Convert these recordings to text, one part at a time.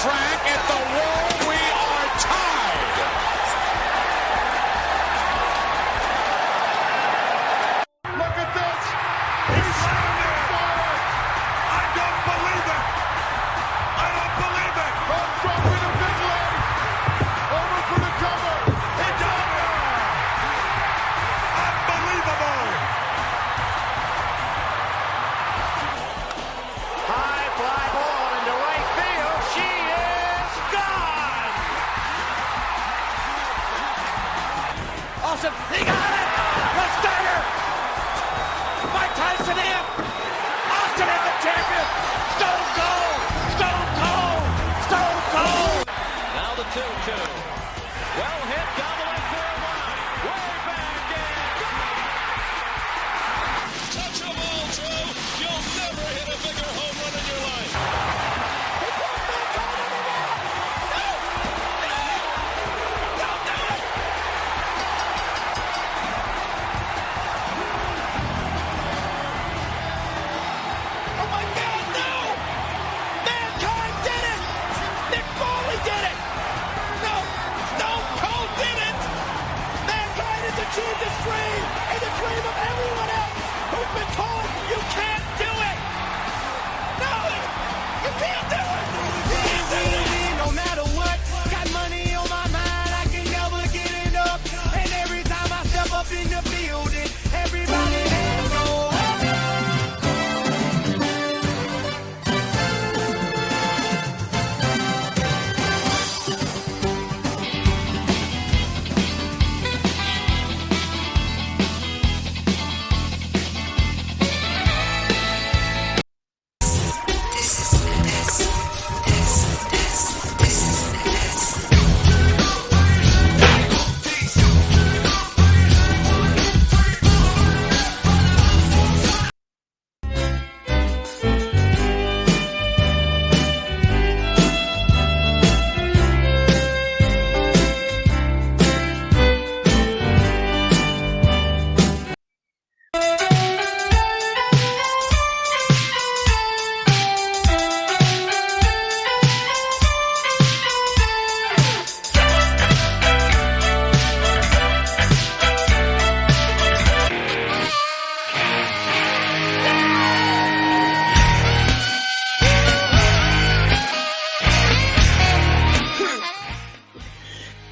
track at the World, we are tied. Look at this. He's slammed it. I don't believe it. I don't believe it. Dropping a big leg. Over for the cover. He got it. Unbelievable. High fly ball into right field. She is gone. Awesome. He got it. The starter. Mike Tyson in. Austin is the champion. Stone Cold. Stone Cold. Stone Cold. Now the 2-2. Well hit down the left field line. Way back in. Touch a ball, Drew. You'll never hit a bigger home run in your life. He put that on the net. No! No! Don't do it! Oh my God, no! Mankind did it! Nick Foley did it! No! Stone Cold did it! Mankind has achieved his dream and the dream of everyone else who's been told you can't do it! No! You can't do it! You can't do it! No matter what, got money on my mind, I can never get it up. And every time I step up in the building, everybody hands go up.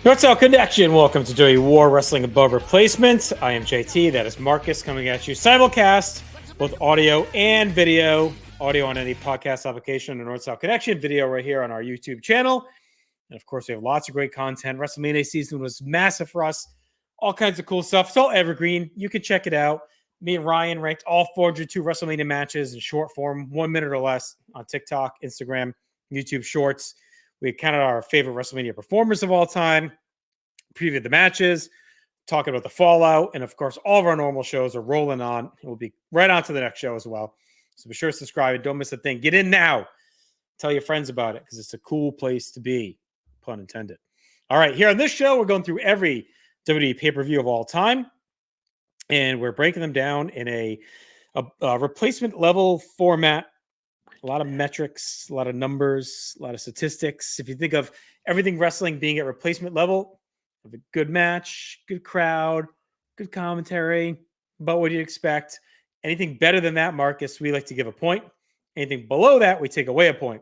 What's up, Connection? Welcome to WWE WAR Wrestling Above Replacement. I am JT. That is Marcus coming at you simulcast, both audio and video. Audio on any podcast application, the North South Connection. Video right here on our YouTube channel. And of course, we have lots of great content. WrestleMania season was massive for us. All kinds of cool stuff. It's all evergreen. You can check it out. Me and Ryan ranked all 402 WrestleMania matches in short form, 1 minute or less on TikTok, Instagram, YouTube Shorts. We counted our favorite WrestleMania performers of all time, previewed the matches, talking about the fallout, and of course, all of our normal shows are rolling on. We'll be right on to the next show as well. So be sure to subscribe and don't miss a thing. Get in now. Tell your friends about it because it's a cool place to be, pun intended. All right, here on this show, we're going through every WWE pay-per-view of all time, and we're breaking them down in a replacement level format. A lot of metrics, a lot of numbers, a lot of statistics. If you think of everything wrestling being at replacement level, have a good match, good crowd, good commentary, about what you'd expect. Anything better than that, Marcus, we like to give a point. Anything below that, we take away a point.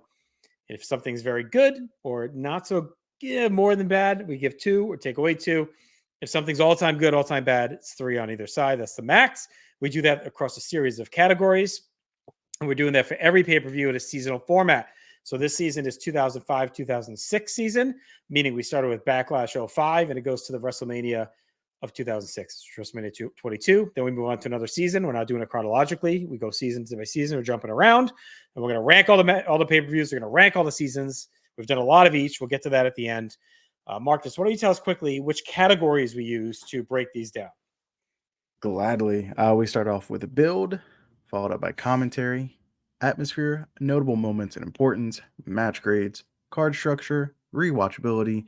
If something's very good or not so more than bad, we give 2 or take away 2. If something's all-time good, all-time bad, it's 3 on either side. That's the max. We do that across a series of categories. And we're doing that for every pay-per-view in a seasonal format. So this season is 2005-2006 season, meaning we started with Backlash 05 and it goes to the WrestleMania of 2006. It's WrestleMania 22. Then we move on to another season. We're not doing it chronologically. We go season by season. We're jumping around. And we're going to rank all the pay-per-views. We're going to rank all the seasons. We've done a lot of each. We'll get to that at the end. Marcus, why don't you tell us quickly which categories we use to break these down? Gladly. We start off with a build, followed up by commentary, atmosphere, notable moments and importance, match grades, card structure, rewatchability,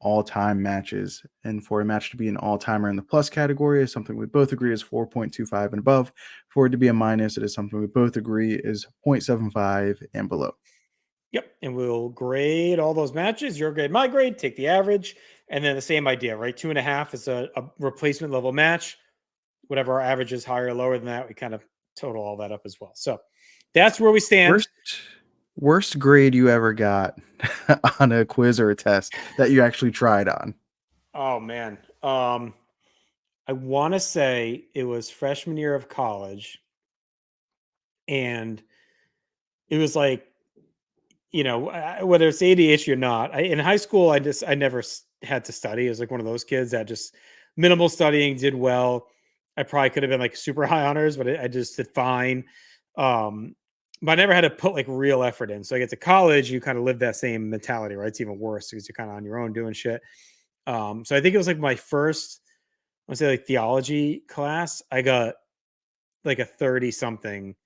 all-time matches. And for a match to be an all-timer in the plus category is something we both agree is 4.25 and above. For it to be a minus, it is something we both agree is 0.75 and below. Yep. And we'll grade all those matches. Your grade, my grade, take the average. And then the same idea, right? 2.5 is a replacement level match. Whatever our average is, higher or lower than that, we kind of total all that up as well. So that's where we stand. Worst grade you ever got on a quiz or a test that you actually tried on? Oh man. I want to say it was freshman year of college, and it was like, whether it's ADHD or not. In high school, I never had to study. I was like one of those kids that just minimal studying, did well. I probably could have been like super high honors, but I just did fine. But I never had to put like real effort in. So I get to college, you kind of live that same mentality, right? It's even worse because you're kind of on your own doing shit. So I think it was like my first, I would say like theology class. I got like a 30 something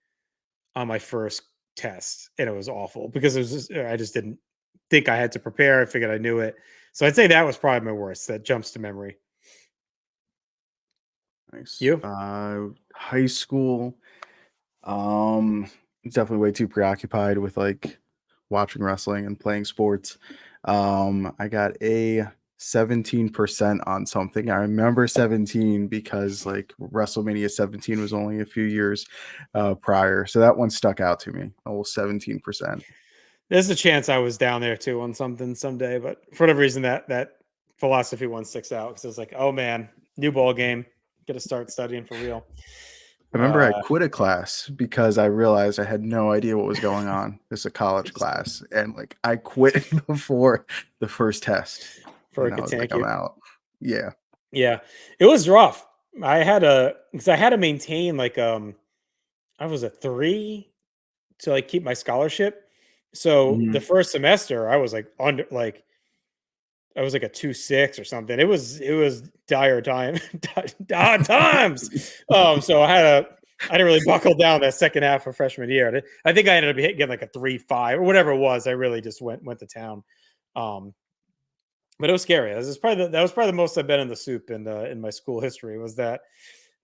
on my first test, and it was awful because it was I just didn't think I had to prepare. I figured I knew it. So I'd say that was probably my worst. That jumps to memory. Nice. You? High school, um, definitely way too preoccupied with like watching wrestling and playing sports. I got a 17% on something. I remember 17 because like WrestleMania 17 was only a few years prior. So that one stuck out to me. Almost 17%. There's a chance I was down there too on something someday, but for whatever reason, that philosophy one sticks out because it's like, oh man, new ball game, got to start studying for real. I remember I quit a class because I realized I had no idea what was going on. It's a college class, and like I quit before the first test, For and it I could was like, tank I'm you. out. Yeah. Yeah, it was rough. Because I had to maintain like I was a 3 to like keep my scholarship. So the Mhm. first semester I was like under like I was like a 2.6 or something. It was dire time, dire times. So I didn't really buckle down that second half of freshman year. I think I ended up getting like a 3.5 or whatever it was. I really just went to town. Um, but it was scary. That was probably the most I've been in the soup in my school history. Was that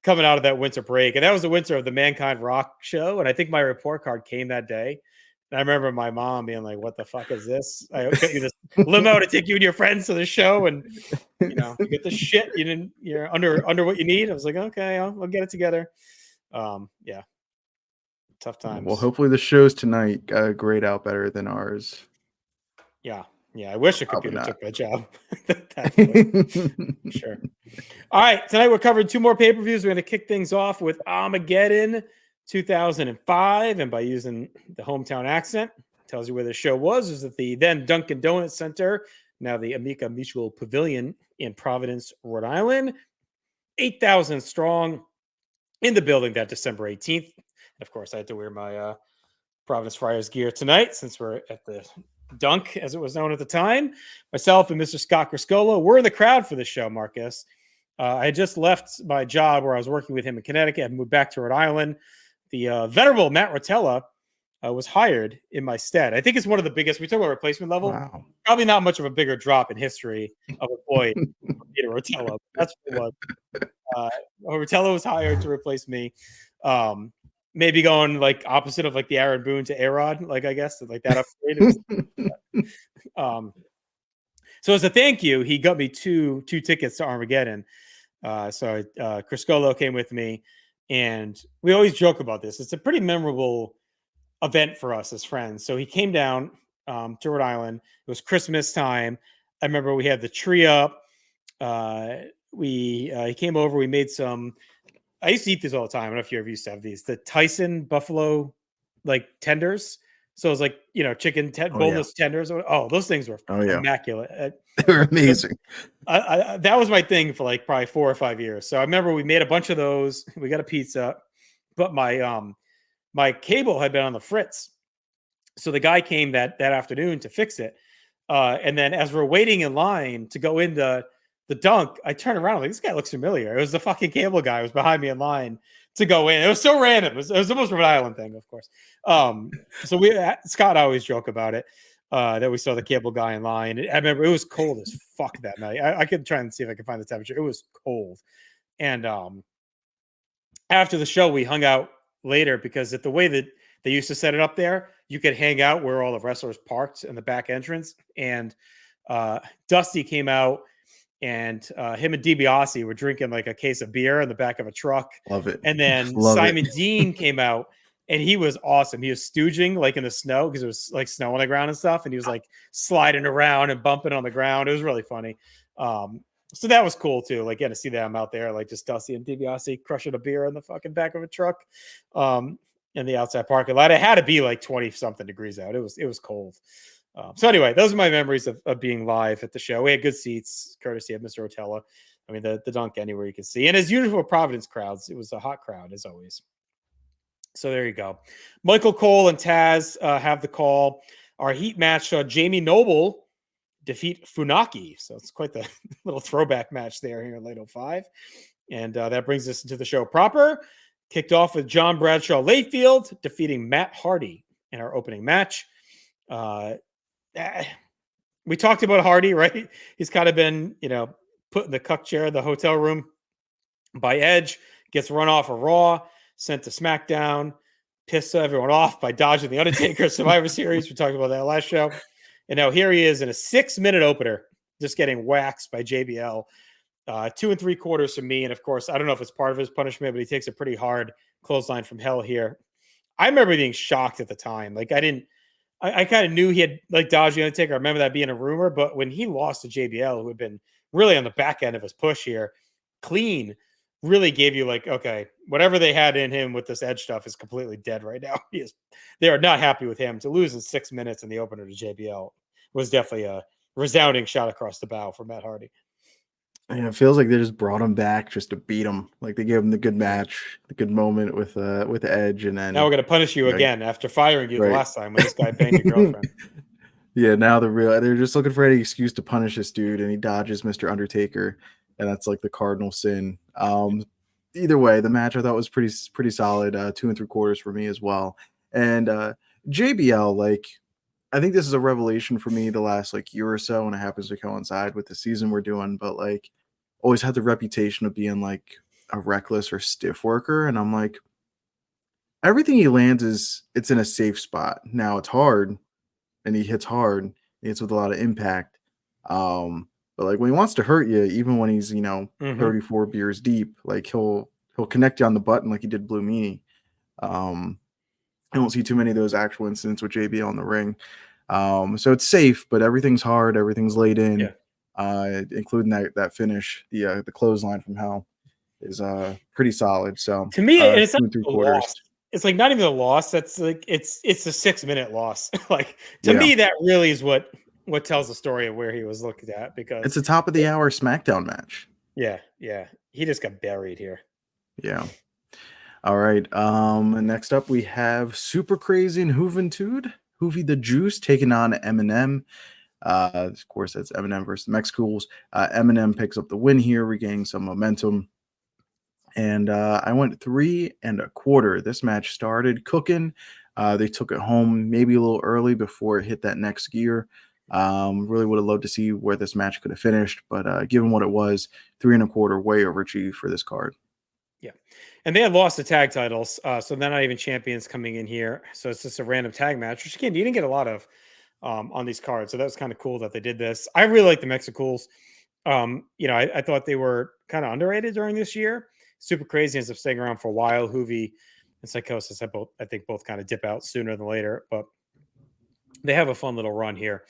coming out of that winter break, and that was the winter of the Mankind Rock show. And I think my report card came that day. And I remember my mom being like, "What the fuck is this? I got you this limo to take you and your friends to the show, and you get the shit. You're under what you need." I was like, "Okay, I'll get it together." Yeah, tough Well, times. hopefully the shows tonight grade out better than ours. Yeah, yeah. I wish a Probably computer not. took my job. Thankfully, for sure. All right, tonight we're covering 2 more pay-per-views. We're going to kick things off with Armageddon 2005, and by using the hometown accent, tells you where the show was. It was at the then Dunkin' Donuts Center, now the Amica Mutual Pavilion in Providence, Rhode Island. 8,000 strong in the building that December 18th. And of course, I had to wear my Providence Friars gear tonight since we're at the Dunk, as it was known at the time. Myself and Mr. Scott Criscolo were in the crowd for the show, Marcus. I had just left my job where I was working with him in Connecticut and moved back to Rhode Island. The venerable Matt Rotella was hired in my stead. I think it's one of the biggest. We talk about replacement level. Wow. Probably not much of a bigger drop in history of employee from Peter Rotella. That's what it was. Rotella was hired to replace me. Maybe going like opposite of like the Aaron Boone to A-Rod, like I guess like that upgrade. So as a thank you, he got me two tickets to Armageddon. So Criscolo came with me, and we always joke about this. It's a pretty memorable event for us as friends. So he came down to Rhode Island. It was Christmas time. I remember we had the tree up. He came over. We made some. I used to eat these all the time. I don't know if you ever used to have these. The Tyson buffalo like tenders. So it was like chicken Oh yeah. boneless tenders. Oh, those things were Oh yeah. immaculate. They were amazing. That was my thing for like probably 4 or 5 years. So I remember we made a bunch of those. We got a pizza, but my cable had been on the fritz. So the guy came that afternoon to fix it. And then as we're waiting in line to go into the Dunk, I turned around. I'm like, this guy looks familiar. It was the fucking cable guy who was behind me in line to go in. It was so random. It was the most Rhode Island thing, of course. So Scott and I always joke about it. That we saw the cable guy in line. I remember it was cold as fuck that night. I could try and see if I can find the temperature. It was cold. And after the show, we hung out later because the way that they used to set it up there, you could hang out where all the wrestlers parked in the back entrance. And Dusty came out, and him and DiBiase were drinking like a case of beer in the back of a truck. Love it. And then Love Simon it. Dean came out, and he was awesome. He was stooging like in the snow because it was like snow on the ground and stuff. And he was like sliding around and bumping on the ground. It was really funny. So that was cool too. Like getting to see them out there, like just Dusty and DiBiase crushing a beer in the fucking back of a truck in the outside parking lot. It had to be like 20 something degrees out. It was cold. So anyway, those are my memories of being live at the show. We had good seats, courtesy of Mr. Rotella. I mean, the dunk anywhere you can see. And as usual, Providence crowds, it was a hot crowd as always. So there you go. Michael Cole and Taz have the call. Our heat match, Jamie Noble defeat Funaki. So it's quite the little throwback match there here in late 05. And that brings us into the show proper. Kicked off with John Bradshaw Layfield defeating Matt Hardy in our opening match. We talked about Hardy, right? He's kind of been, put in the cuck chair of the hotel room by Edge, gets run off of Raw, sent to SmackDown, pissed everyone off by dodging the Undertaker Survivor Series. We talked about that last show. And now here he is in a 6-minute opener, just getting waxed by JBL. 2 3/4 from me. And of course, I don't know if it's part of his punishment, but he takes a pretty hard clothesline from hell here. I remember being shocked at the time. Like I kind of knew he had like dodged the Undertaker. I remember that being a rumor, but when he lost to JBL, who had been really on the back end of his push here, clean, really gave you like, okay, whatever they had in him with this Edge stuff is completely dead right now. They are not happy with him. To lose in 6 minutes in the opener to JBL was definitely a resounding shot across the bow for Matt Hardy. And it feels like they just brought him back just to beat him. Like they gave him the good match, the good moment with Edge, and then now we're gonna punish you again after firing you the last time when this guy banged your girlfriend. Yeah, now they're just looking for any excuse to punish this dude, and he dodges Mr. Undertaker, and that's like the cardinal sin. Either way, the match I thought was pretty solid. 2 3/4 for me as well. And JBL, like I think this is a revelation for me the last like year or so, and it happens to coincide with the season we're doing. But like, always had the reputation of being like a reckless or stiff worker, and I'm like, everything he lands it's in a safe spot. Now it's hard, and he hits hard. He hits with a lot of impact. But like when he wants to hurt you, even when he's 34 beers deep, like he'll connect you on the button like he did Blue Meanie. I don't see too many of those actual incidents with JBL in the ring. So it's safe, but everything's hard, everything's laid in, including that finish, the clothesline from hell is pretty solid. So to me, it's 2 not 3/4. It's like not even a loss. That's like it's a 6-minute loss. Like to me, that really is what tells the story of where he was looked at, because it's a top of the hour SmackDown match. Yeah. He just got buried here. Yeah. All right. Next up we have Super Crazy and Juventud. Hoovy the Juice taking on Eminem. Of course, that's Eminem versus Mexicools. Eminem picks up the win here, regaining some momentum. And I went 3 1/4. This match started cooking. They took it home maybe a little early before it hit that next gear. Really would have loved to see where this match could have finished, but given what it was, 3 1/4 way overachieved for this card. Yeah. And they had lost the tag titles, so they're not even champions coming in here. So it's just a random tag match, which again, you didn't get a lot of on these cards. So that was kind of cool that they did this. I really like the Mexicools. I thought they were kind of underrated during this year. Super Crazy ends up staying around for a while. Hoovy and Psychosis, I think both kind of dip out sooner than later, but they have a fun little run here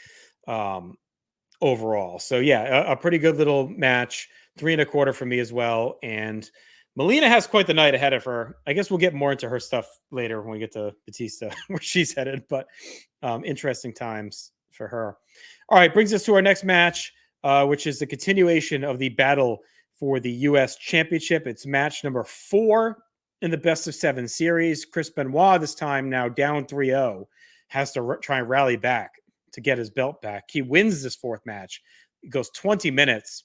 overall. So yeah, a pretty good little match. 3 1/4 for me as well. And Melina has quite the night ahead of her. I guess we'll get more into her stuff later when we get to Batista, where she's headed, but interesting times for her. All right, brings us to our next match, which is the continuation of the battle for the U.S. Championship. It's match number 4 in the best of 7 series. Chris Benoit, this time now down 3-0, has to try and rally back to get his belt back. He wins this 4th match. It goes 20 minutes.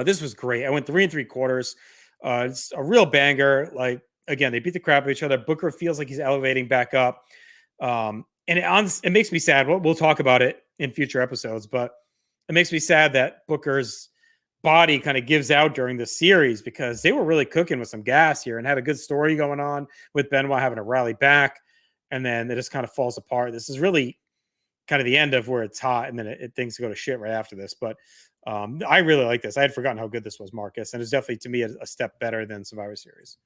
This was great. I went 3 3/4. It's a real banger. Like, again, they beat the crap out of each other. Booker feels like he's elevating back up. And it makes me sad. We'll talk about it in future episodes, but it makes me sad that Booker's body kind of gives out during the series, because they were really cooking with some gas here and had a good story going on with Benoit having to rally back, and then it just kind of falls apart. This is really kind of the end of where it's hot, and then things go to shit right after this. But I really like this. I had forgotten how good this was, Marcus, and it's definitely to me a step better than Survivor Series.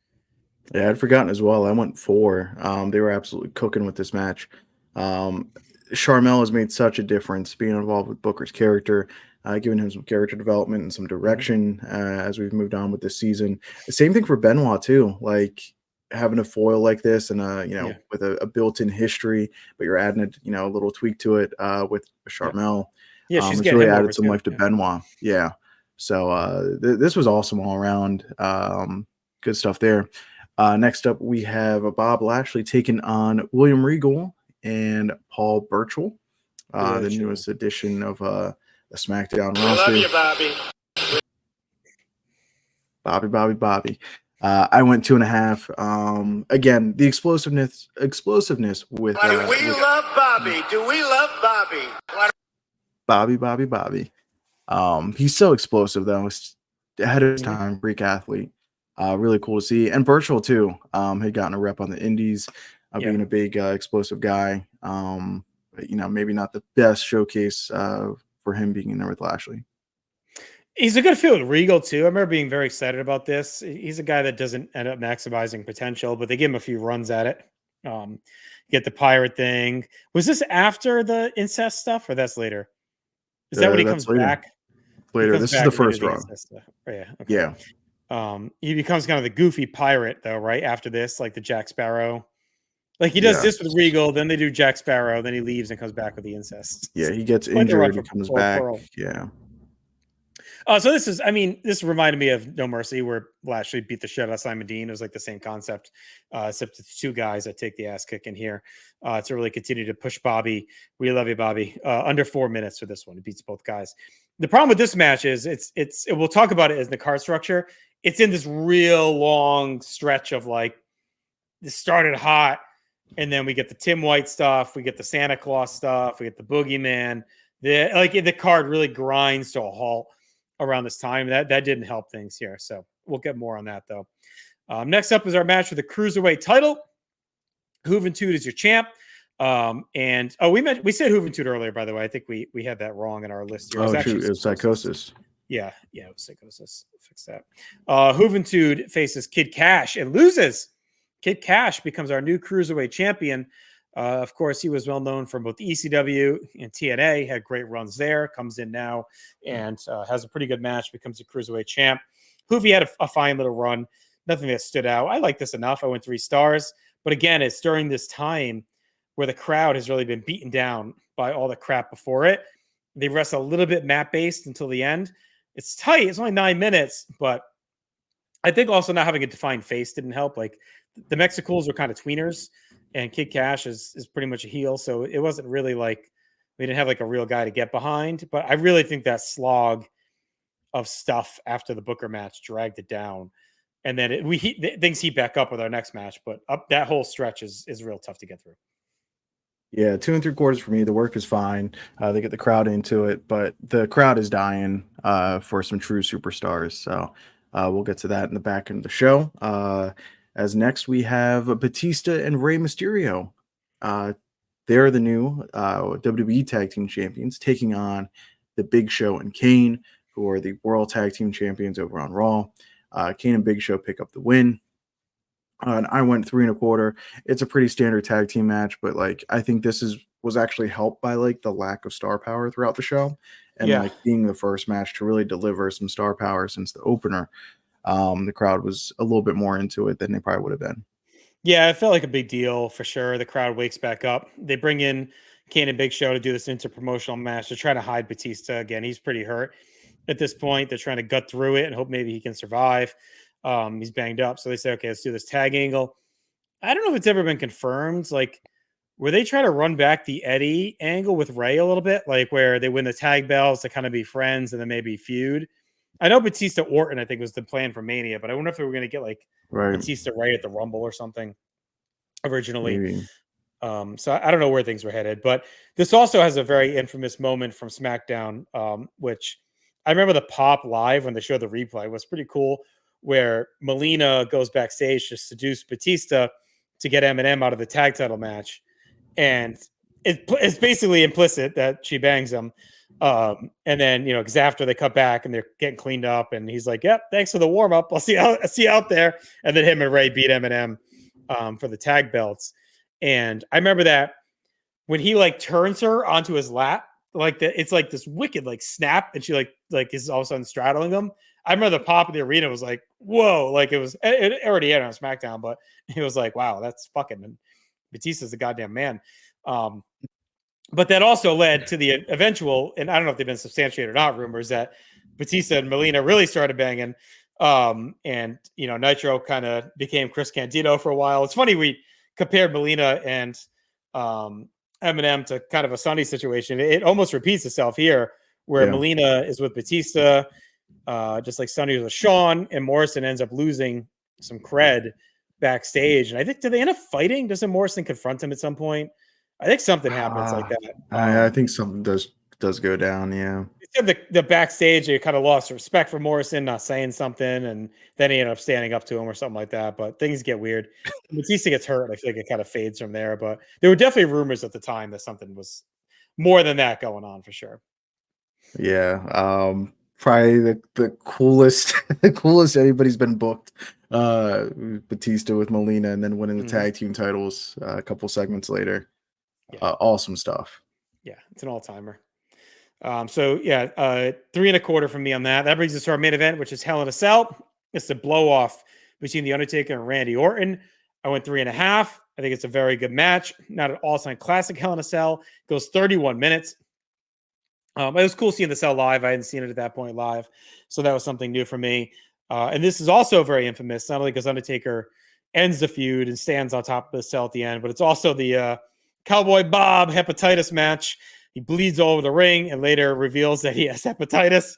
Yeah, I'd forgotten as well. I went 4. They were absolutely cooking with this match. Charmel has made such a difference being involved with Booker's character, giving him some character development and some direction as we've moved on with this season. The same thing for Benoit too. Like having a foil like this and with a built-in history, but you're adding a little tweak to it with Charmel. Yeah, she's it's getting really him added over some too. life to Benoit. Yeah. So this was awesome all around. Good stuff there. Next up, we have Bob Lashley taking on William Regal and Paul Burchill, the newest edition of the SmackDown roster. Love you, Bobby. Bobby. I went 2.5. Again, the explosiveness with we love Bobby. Do we love Bobby? Bobby. He's so explosive though. He's ahead of his time, freak athlete. Really cool to see. And Burchill too. Had gotten a rep on the Indies, being a big explosive guy. But, maybe not the best showcase for him being in there with Lashley. He's a good fit with Regal too. I remember being very excited about this. He's a guy that doesn't end up maximizing potential, but they give him a few runs at it. Get the pirate thing. Was this after the incest stuff, or that's later? Is that when he comes back? Later. This is the first run. Oh, yeah. Okay. Yeah. He becomes kind of the goofy pirate though, right? After this, like the Jack Sparrow. Like he does this with Regal, then they do Jack Sparrow, then he leaves and comes back with the incest. Yeah, he gets injured, he comes back. Yeah. So this reminded me of No Mercy, where Lashley beat the shit out of Simon Dean. It was like the same concept, except it's 2 guys that take the ass kick in here to really continue to push Bobby. We love you, Bobby. Under 4 minutes for this one. It beats both guys. The problem with this match is we'll talk about it as the card structure. It's in this real long stretch of like, this started hot, and then we get the Tim White stuff, we get the Santa Claus stuff, we get the Boogeyman. The card really grinds to a halt around this time. That didn't help things here. So we'll get more on that though. Next up is our match for the Cruiserweight title. Juventud is your champ. We said Juventud earlier, by the way. I think we had that wrong in our list here. It was Psychosis. Yeah, it was Psychosis. Fix that. Juventud faces Kid Cash and loses. Kid Cash becomes our new Cruiserweight champion. Of course, he was well known from both ECW and TNA, had great runs there, comes in now and has a pretty good match, becomes a Cruiserweight champ. Hoovy had a fine little run, nothing that stood out. I like this enough. I went 3 stars. But again, it's during this time where the crowd has really been beaten down by all the crap before it. They wrestle a little bit map-based until the end. It's tight. It's only 9 minutes, but I think also not having a defined face didn't help. Like the Mexicools were kind of tweeners, and Kid Cash is pretty much a heel. So it wasn't really like we didn't have like a real guy to get behind. But I really think that slog of stuff after the Booker match dragged it down. And then things heat back up with our next match. But up that whole stretch is real tough to get through. Yeah, 2 3/4 for me. The work is fine. They get the crowd into it, but the crowd is dying for some true superstars. So we'll get to that in the back end of the show. As next, we have Batista and Rey Mysterio. They're the new WWE Tag Team Champions, taking on the Big Show and Kane, who are the World Tag Team Champions over on Raw. Kane and Big Show pick up the win. And I went 3 1/4. It's a pretty standard tag team match, but like I think this was actually helped by like the lack of star power throughout the show, and like being the first match to really deliver some star power since the opener. The crowd was a little bit more into it than they probably would have been. Yeah, it felt like a big deal for sure. The crowd wakes back up. They bring in Kane and Big Show to do this inter-promotional match to try to hide Batista. Again, he's pretty hurt at this point. They're trying to gut through it and hope maybe he can survive. He's banged up. So they say, okay, let's do this tag angle. I don't know if it's ever been confirmed. Like, were they trying to run back the Eddie angle with Ray a little bit? Like where they win the tag bells to kind of be friends and then maybe feud? I know Batista Orton, I think, was the plan for Mania, but I wonder if we were going to get like Batista Ray at the Rumble or something originally. So I don't know where things were headed, but this also has a very infamous moment from SmackDown, which I remember the pop live when they showed the replay was pretty cool, where Melina goes backstage to seduce Batista to get Eminem out of the tag title match. And it's basically implicit that she bangs him. And then, because after they cut back and they're getting cleaned up, and he's like, "Yep, thanks for the warm up. I'll see you out there." And then him and Ray beat Eminem for the tag belts. And I remember that when he like turns her onto his lap, it's like this wicked like snap, and she like is all of a sudden straddling him. I remember the pop of the arena was like, whoa, like it already aired on SmackDown, but it was like, wow, that's fucking, and Batista's a goddamn man. But that also led to the eventual, and I don't know if they've been substantiated or not, rumors that Batista and Melina really started banging. And Nitro kind of became Chris Candido for a while. It's funny, we compared Melina and Eminem to kind of a Sunny situation. It almost repeats itself here, where Melina is with Batista, just like Sunny was with Shawn, and Morrison ends up losing some cred backstage. And I think, do they end up fighting? Doesn't Morrison confront him at some point? I think something happens like that. I think something does go down. Yeah. The backstage, they kind of lost respect for Morrison, not saying something, and then he ended up standing up to him or something like that. But things get weird. Batista gets hurt, and I feel like it kind of fades from there. But there were definitely rumors at the time that something was more than that going on for sure. Yeah. Probably the coolest, the coolest anybody's been booked. Batista with Melina, and then winning the tag team titles a couple segments later. Yeah. Awesome stuff. Yeah, it's an all-timer. 3.25 from me on that. That brings us to our main event, which is Hell in a Cell. It's the blow-off between The Undertaker and Randy Orton. I went 3.5. I think it's a very good match. Not an all-time classic Hell in a Cell. It goes 31 minutes. It was cool seeing the Cell live. I hadn't seen it at that point live, so that was something new for me. And this is also very infamous, not only because Undertaker ends the feud and stands on top of the Cell at the end, but it's also the Cowboy Bob hepatitis match. He bleeds all over the ring and later reveals that he has hepatitis.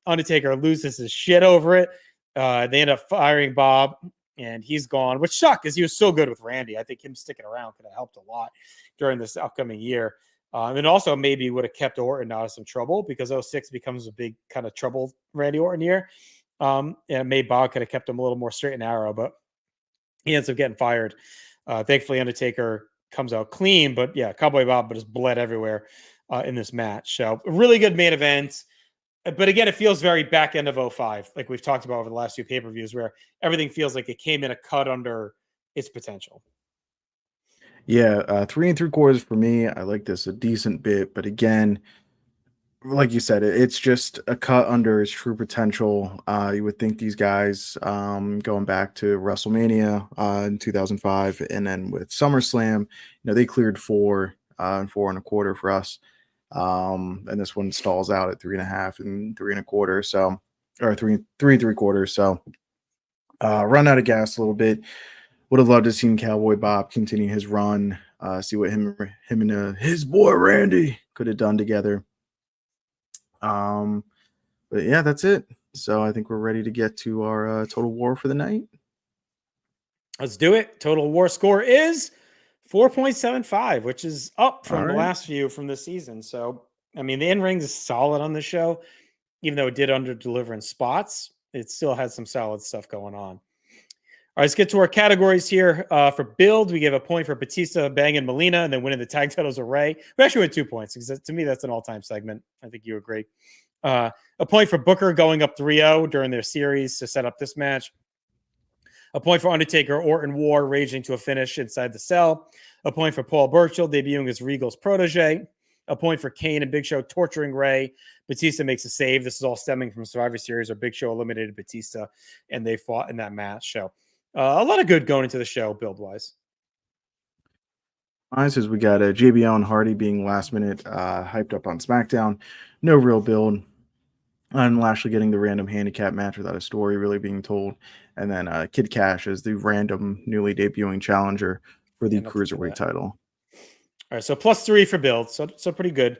Undertaker loses his shit over it. They end up firing Bob, and he's gone, which sucked because he was so good with Randy. I think him sticking around could have helped a lot during this upcoming year. And also maybe would have kept Orton out of some trouble, because 06 becomes a big kind of trouble Randy Orton year. And maybe Bob could have kept him a little more straight and narrow, but he ends up getting fired. Thankfully, Undertaker comes out clean, but yeah, Cowboy Bob just bled everywhere in this match. So a really good main event. But again, it feels very back end of 05, like we've talked about over the last few pay-per-views, where everything feels like it came in a cut under its potential. Yeah, 3.75 for me. I like this a decent bit, but again, like you said, it's just a cut under its true potential. You would think these guys, going back to WrestleMania in 2005, and then with SummerSlam, they cleared 4 and 4.25 for us. And this one stalls out at 3.5 and 3.25. So, or 3.75. So, run out of gas a little bit. Would have loved to see Cowboy Bob continue his run. See what him and his boy Randy could have done together. But yeah, that's it. So I think we're ready to get to our total war for the night. Let's do it. Total war score is 4.75, which is up from the last few from this season. So, I mean, the in-ring is solid on the show. Even though it did under-deliver in spots, it still has some solid stuff going on. All right, let's get to our categories here. For build, we gave a point for Batista banging Melina and then winning the tag titles of Ray. We actually went 2 points, because to me, that's an all-time segment. I think you agree. A point for Booker going up 3-0 during their series to set up this match. A point for Undertaker Orton War raging to a finish inside the Cell. A point for Paul Burchill debuting as Regal's protege. A point for Kane and Big Show torturing Ray. Batista makes a save. This is all stemming from Survivor Series, where Big Show eliminated Batista and they fought in that match. So a lot of good going into the show build-wise. Mine says we got JBL and Hardy being last minute hyped up on SmackDown. No real build. And Lashley getting the random handicap match without a story really being told. And then Kid Cash as the random newly debuting challenger for the Cruiserweight title. All right, so +3 for build. So pretty good.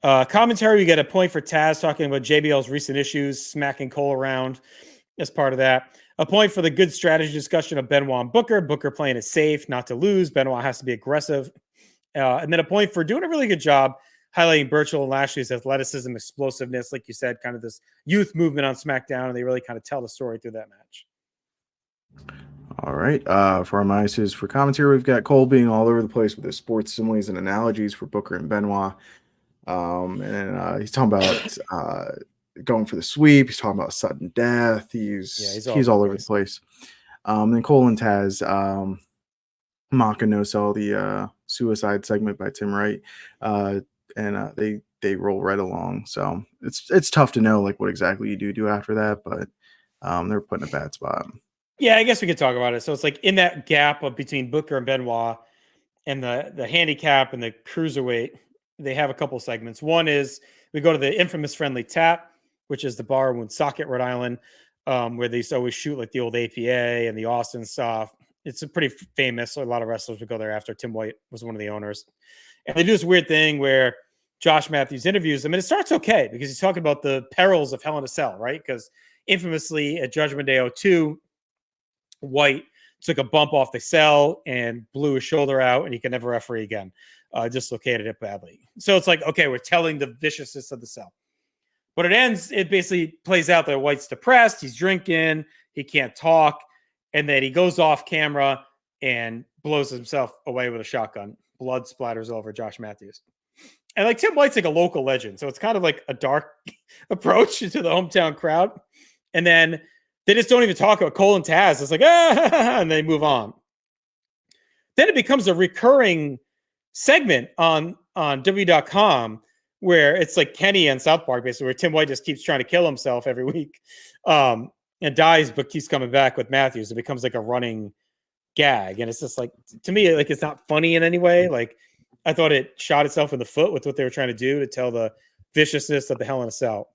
Commentary, we get a point for Taz talking about JBL's recent issues, smacking Cole around as part of that. A point for the good strategy discussion of Benoit and Booker. Booker playing it safe, not to lose. Benoit has to be aggressive. And then a point for doing a really good job highlighting Burchill and Lashley's athleticism, explosiveness, like you said, kind of this youth movement on SmackDown, and they really kind of tell the story through that match. All right. For our minuses for commentary, we've got Cole being all over the place with his sports similes and analogies for Booker and Benoit. And he's talking about going for the sweep. He's talking about sudden death. He's all over the place. Then Cole and Taz mock and no-sell the suicide segment by Tim Wright. And they roll right along. So it's tough to know like what exactly you do after that, but they're put in a bad spot. Yeah, I guess we could talk about it. So it's like in that gap of between Booker and Benoit and the handicap and the cruiserweight, they have a couple segments. One is we go to the infamous Friendly Tap, which is the bar in Woonsocket, Rhode Island, where they used to always shoot like the old APA and the Austin stuff. It's a pretty famous. So a lot of wrestlers would go there after. Tim White was one of the owners. And they do this weird thing where Josh Matthews interviews him, and it starts okay because he's talking about the perils of Hell in a Cell, right? Because infamously at Judgment Day 02, White took a bump off the cell and blew his shoulder out, and he could never referee again. Dislocated it badly. So it's like, okay, we're telling the viciousness of the cell. But it basically plays out that White's depressed, he's drinking, he can't talk, and then he goes off camera and blows himself away with a shotgun. Blood splatters all over Josh Matthews. And like Tim White's like a local legend, so it's kind of like a dark approach to the hometown crowd. And then they just don't even talk about Cole and Taz. It's like, and they move on. Then it becomes a recurring segment on W.com where it's like Kenny and South Park, basically, where Tim White just keeps trying to kill himself every week and dies, but keeps coming back with Matthews. It becomes like a running gag. And it's just like, to me, like it's not funny in any way. Like I thought it shot itself in the foot with what they were trying to do to tell the viciousness of the Hell in a Cell.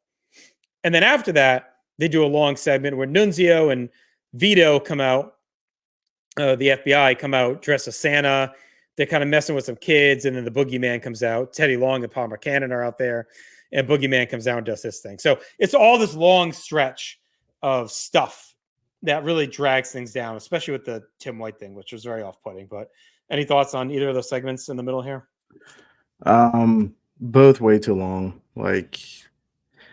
And then after that, they do a long segment where Nunzio and Vito come out, the FBI come out dressed as Santa. They're kind of messing with some kids, and then the Boogeyman comes out. Teddy Long and Palmer Cannon are out there, and Boogeyman comes out and does his thing. So it's all this long stretch of stuff that really drags things down, especially with the Tim White thing, which was very off-putting. But any thoughts on either of those segments in the middle here? Both way too long. Like,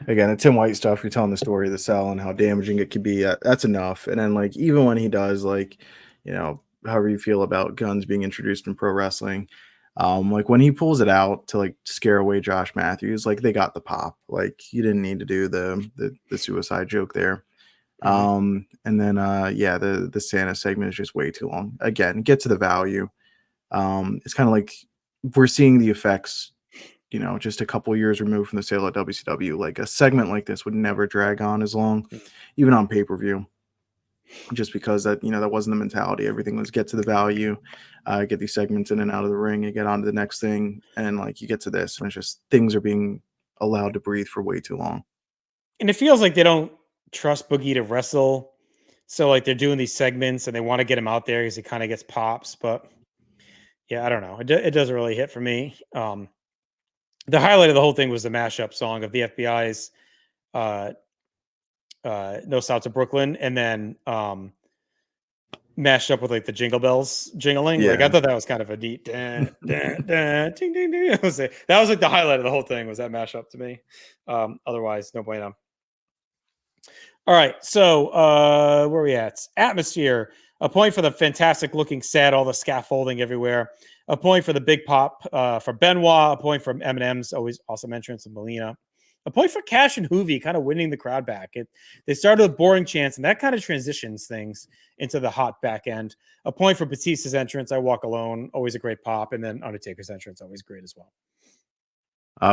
again, the Tim White stuff, you're telling the story of the cell and how damaging it could be. That's enough. And then, like, even when he does, like, you know, however you feel about guns being introduced in pro wrestling, like when he pulls it out to like scare away Josh Matthews, like they got the pop. Like you didn't need to do the suicide joke there. And then the Santa segment is just way too long. Again, get to the value. It's kind of like we're seeing the effects, you know, just a couple years removed from the sale at WCW. Like a segment like this would never drag on as long, even on pay-per-view, just because that, you know, that wasn't the mentality. Everything was get to the value, get these segments in and out of the ring and get on to the next thing. And like you get to this and it's just things are being allowed to breathe for way too long. And it feels like they don't trust Boogie to wrestle. So like they're doing these segments and they want to get him out there because he kind of gets pops. But yeah, I don't know. It doesn't really hit for me. The highlight of the whole thing was the mashup song of the FBI's No South to Brooklyn, and then mashed up with like the jingle bells jingling. Yeah. Like I thought that was kind of a neat ding, ding, ding. That was like the highlight of the whole thing was that mashup to me. Otherwise, no bueno. All right, so where are we at? Atmosphere. A point for the fantastic looking set, all the scaffolding everywhere. A point for the big pop for Benoit. A point from Eminem's always awesome entrance of Melina. A point for Cash and Hoovy, kind of winning the crowd back. They started with boring chants, and that kind of transitions things into the hot back end. A point for Batista's entrance, I Walk Alone, always a great pop, and then Undertaker's entrance, always great as well.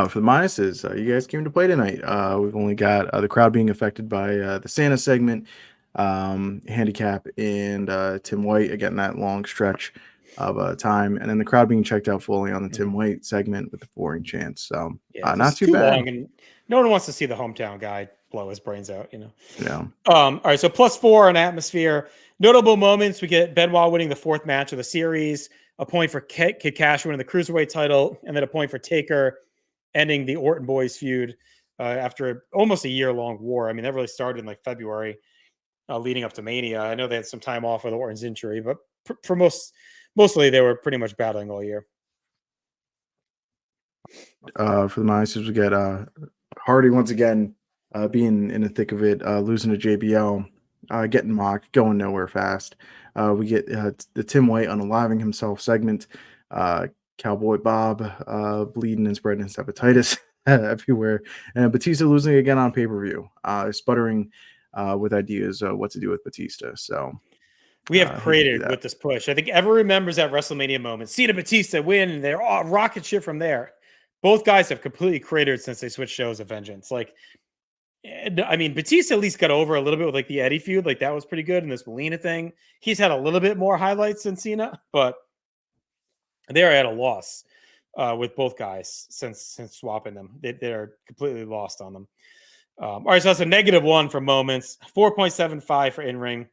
For the minuses, you guys came to play tonight. We've only got the crowd being affected by the Santa segment, handicap, and Tim White, again, that long stretch of time, and then the crowd being checked out fully on the Tim White segment with the boring chants. So not too bad. Long, and no one wants to see the hometown guy blow his brains out, you know. Yeah. All right, so +4 on atmosphere. Notable moments: we get Benoit winning the 4th match of the series, a point for Kid Cash winning the cruiserweight title, and then a point for Taker ending the Orton Boys feud after almost a year-long war. I mean, that really started in like February, leading up to Mania. I know they had some time off with Orton's injury, but for mostly they were pretty much battling all year. For the Miners, we get Hardy once again being in the thick of it, losing to JBL, getting mocked, going nowhere fast. We get the Tim White unaliving himself segment. Cowboy Bob bleeding and spreading his hepatitis everywhere. And Batista losing again on pay-per-view, sputtering with ideas what to do with Batista. So we have hate to see created that. with this push. I think everyone remembers that WrestleMania moment. Cena Batista win, and they're all rocket ship from there. Both guys have completely cratered since they switched shows of Vengeance. Like, I mean, Batista at least got over a little bit with like the Eddie feud. Like that was pretty good. And this Melina thing, he's had a little bit more highlights than Cena, but they're at a loss with both guys since swapping them. They're completely lost on them. All right, so that's a -1 for moments, 4.75 for in-ring.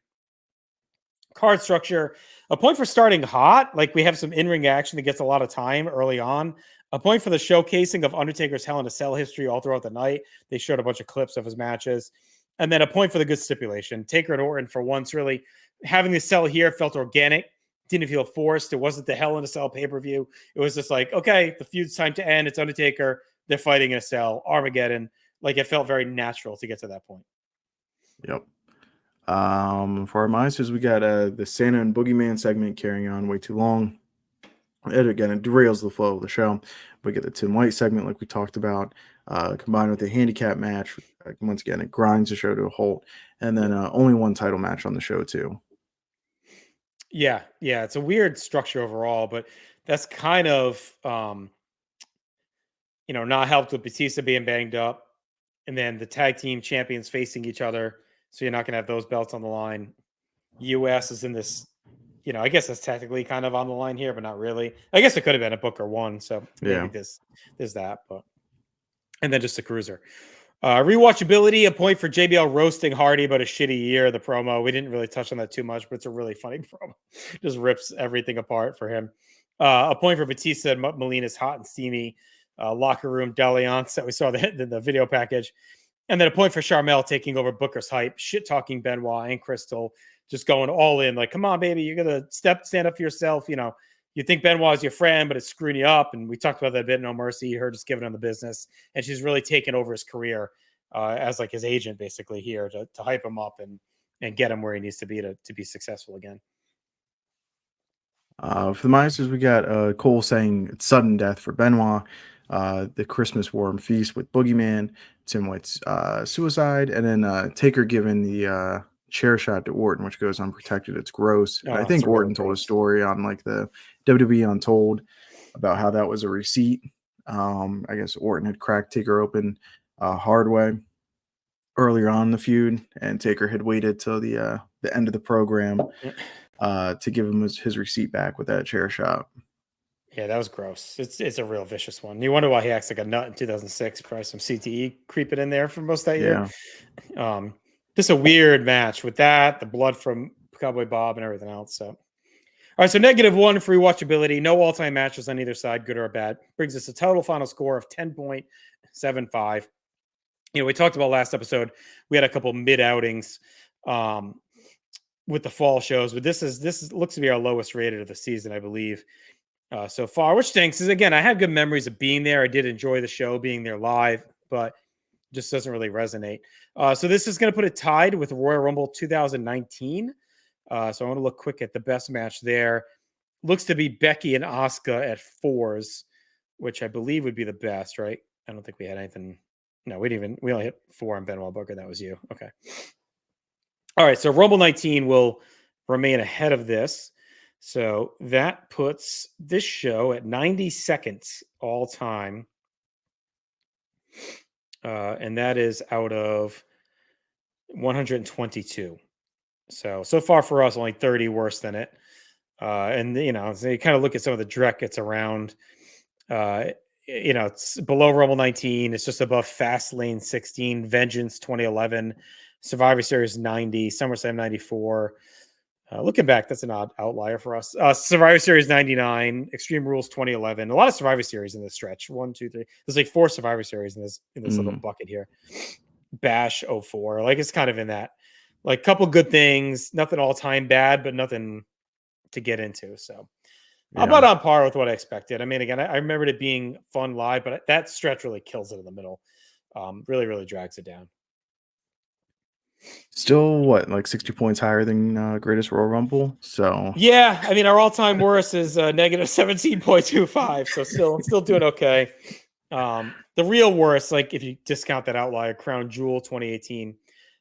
Card structure, a point for starting hot. Like we have some in-ring action that gets a lot of time early on. A point for the showcasing of Undertaker's Hell in a Cell history all throughout the night. They showed a bunch of clips of his matches. And then a point for the good stipulation. Taker and Orton, for once, really having the cell here felt organic. Didn't feel forced. It wasn't the Hell in a Cell pay-per-view. It was just like, okay, the feud's time to end. It's Undertaker. They're fighting in a cell. Armageddon. Like it felt very natural to get to that point. Yep. For our Miners, we got the Santa and Boogeyman segment carrying on way too long. It derails the flow of the show. We get the Tim White segment, like we talked about, combined with the handicap match. Once again, it grinds the show to a halt. And then only one title match on the show, too. Yeah, it's a weird structure overall, but that's kind of not helped with Batista being banged up, and then the tag team champions facing each other. So you're not going to have those belts on the line. US is in this, I guess it's technically kind of on the line here, but not really. I guess it could have been a Booker one, so maybe there's that, but and then just a cruiser. Rewatchability, a point for JBL roasting Hardy about a shitty year. The promo, we didn't really touch on that too much, but it's a really funny promo. Just rips everything apart for him. A point for Batista and Melina's hot and steamy locker room dalliance that we saw the video package. And then a point for Charmel taking over Booker's hype, shit talking Benoit and Crystal, just going all in. Like, come on, baby, you're gonna stand up for yourself. You think Benoit is your friend, but it's screwing you up. And we talked about that a bit. No Mercy, her just giving him the business, and she's really taken over his career as like his agent, basically here to hype him up and get him where he needs to be successful again. For the Miners, we got Cole saying it's sudden death for Benoit. The Christmas War and Feast with Boogeyman, Tim White's suicide, and then Taker giving the chair shot to Orton, which goes unprotected. It's gross. And I think Orton told a story on like the WWE Untold about how that was a receipt. I guess Orton had cracked Taker open hard way earlier on in the feud, and Taker had waited till the end of the program to give him his receipt back with that chair shot. Yeah, that was gross. It's a real vicious one. You wonder why he acts like a nut in 2006. Probably some CTE creeping in there for most of that year. Just a weird match with that, the blood from Cowboy Bob and everything else. So, all right, so -1 for rewatchability. No all-time matches on either side, good or bad. Brings us a total final score of 10.75. We talked about last episode. We had a couple mid outings with the fall shows, but this looks to be our lowest rated of the season, I believe. So far, which stinks. Is again, I had good memories of being there. I did enjoy the show, being there live, but just doesn't really resonate. So this is going to put it tied with Royal Rumble 2019. So I want to look quick at the best match there. Looks to be Becky and Asuka at 4s, which I believe would be the best, right? I don't think we had anything. No, we only hit 4 on Benoit Booker. That was you. Okay. All right. So Rumble 19 will remain ahead of this. So that puts this show at 92nd all time. And that is out of 122. So far for us, only 30 worse than it. And, so you kind of look at some of the direct gets around. It's below Rumble 19. It's just above Fastlane 16, Vengeance 2011, Survivor Series 90, SummerSlam 94. Looking back, that's an odd outlier for us. Survivor Series 99, Extreme Rules 2011. A lot of Survivor Series in this stretch. 1, 2, 3. There's like 4 Survivor Series in this little bucket here. Bash 04. Like it's kind of in that. Like couple good things. Nothing all time bad, but nothing to get into. So About on par with what I expected. I mean, again, I remembered it being fun live, but that stretch really kills it in the middle. Really, really drags it down. Still, what, like 60 points higher than Greatest Royal Rumble? So Yeah, I mean, our all-time worst is negative 17.25, so still doing okay. The real worst, like if you discount that outlier, Crown Jewel 2018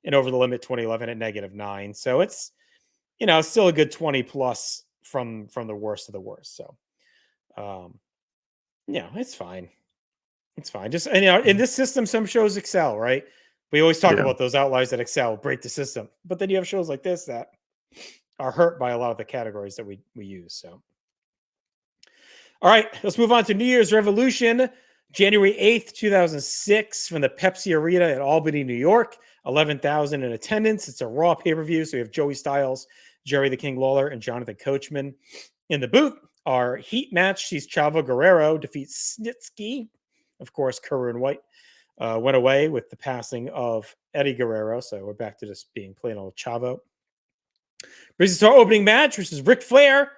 and Over the Limit 2011 at -9. So it's still a good 20 plus from the worst of the worst. So it's fine. It's fine. Just in this system, some shows excel, right? We always talk yeah. about those outliers that excel, break the system. But then you have shows like this that are hurt by a lot of the categories that we use. So all right, let's move on to New Year's Revolution, January 8th, 2006, from the Pepsi Arena in Albany, New York. 11,000 in attendance. It's a Raw pay-per-view. So we have Joey Styles, Jerry the King Lawler, and Jonathan Coachman. In the booth, our heat match sees Chavo Guerrero defeat Snitsky. Of course, Kerwin White went away with the passing of Eddie Guerrero. So we're back to just being plain old Chavo. Brings us to our opening match, which is Ric Flair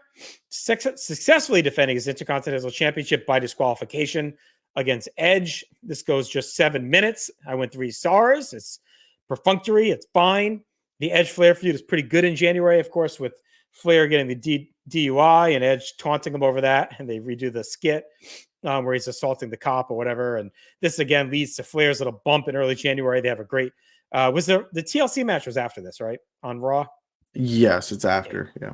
successfully defending his Intercontinental Championship by disqualification against Edge. This goes just 7 minutes. I went 3 stars. It's perfunctory. It's fine. The Edge Flair feud is pretty good in January, of course, with Flair getting the DUI and Edge taunting him over that. And they redo the skit where he's assaulting the cop or whatever. And this again leads to Flair's little bump in early January. They have a great, was the TLC match was after this, right? On Raw? Yes, it's after. Yeah.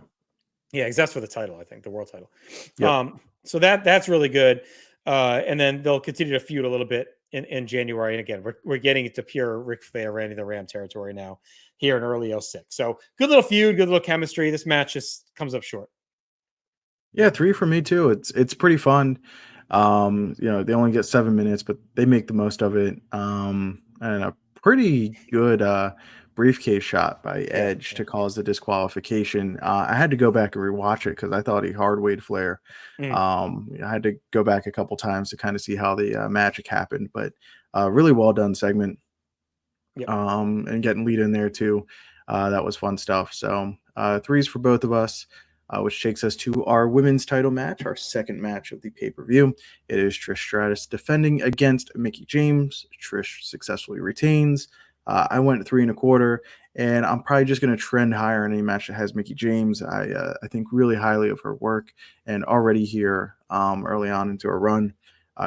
Yeah, because that's for the title, I think, the world title. Yep. So that's really good. And then they'll continue to feud a little bit in January. And again, we're getting into pure Ric Flair, Randy the Ram territory now here in early 06. So good little feud, good little chemistry. This match just comes up short. Yeah, 3 for me too. It's pretty fun. They only get 7 minutes, but they make the most of it. And a pretty good briefcase shot by Edge to cause the disqualification. I had to go back and rewatch it because I thought he hard-weighed Flair. I had to go back a couple times to kind of see how the magic happened, but really well done segment. And getting lead in there too. That was fun stuff. So 3s for both of us. Which takes us to our women's title match, our second match of the pay-per-view. It is Trish Stratus defending against Mickie James. Trish successfully retains. I went 3 1/4, and I'm probably just going to trend higher in any match that has Mickie James. I think really highly of her work, and already here early on into a run,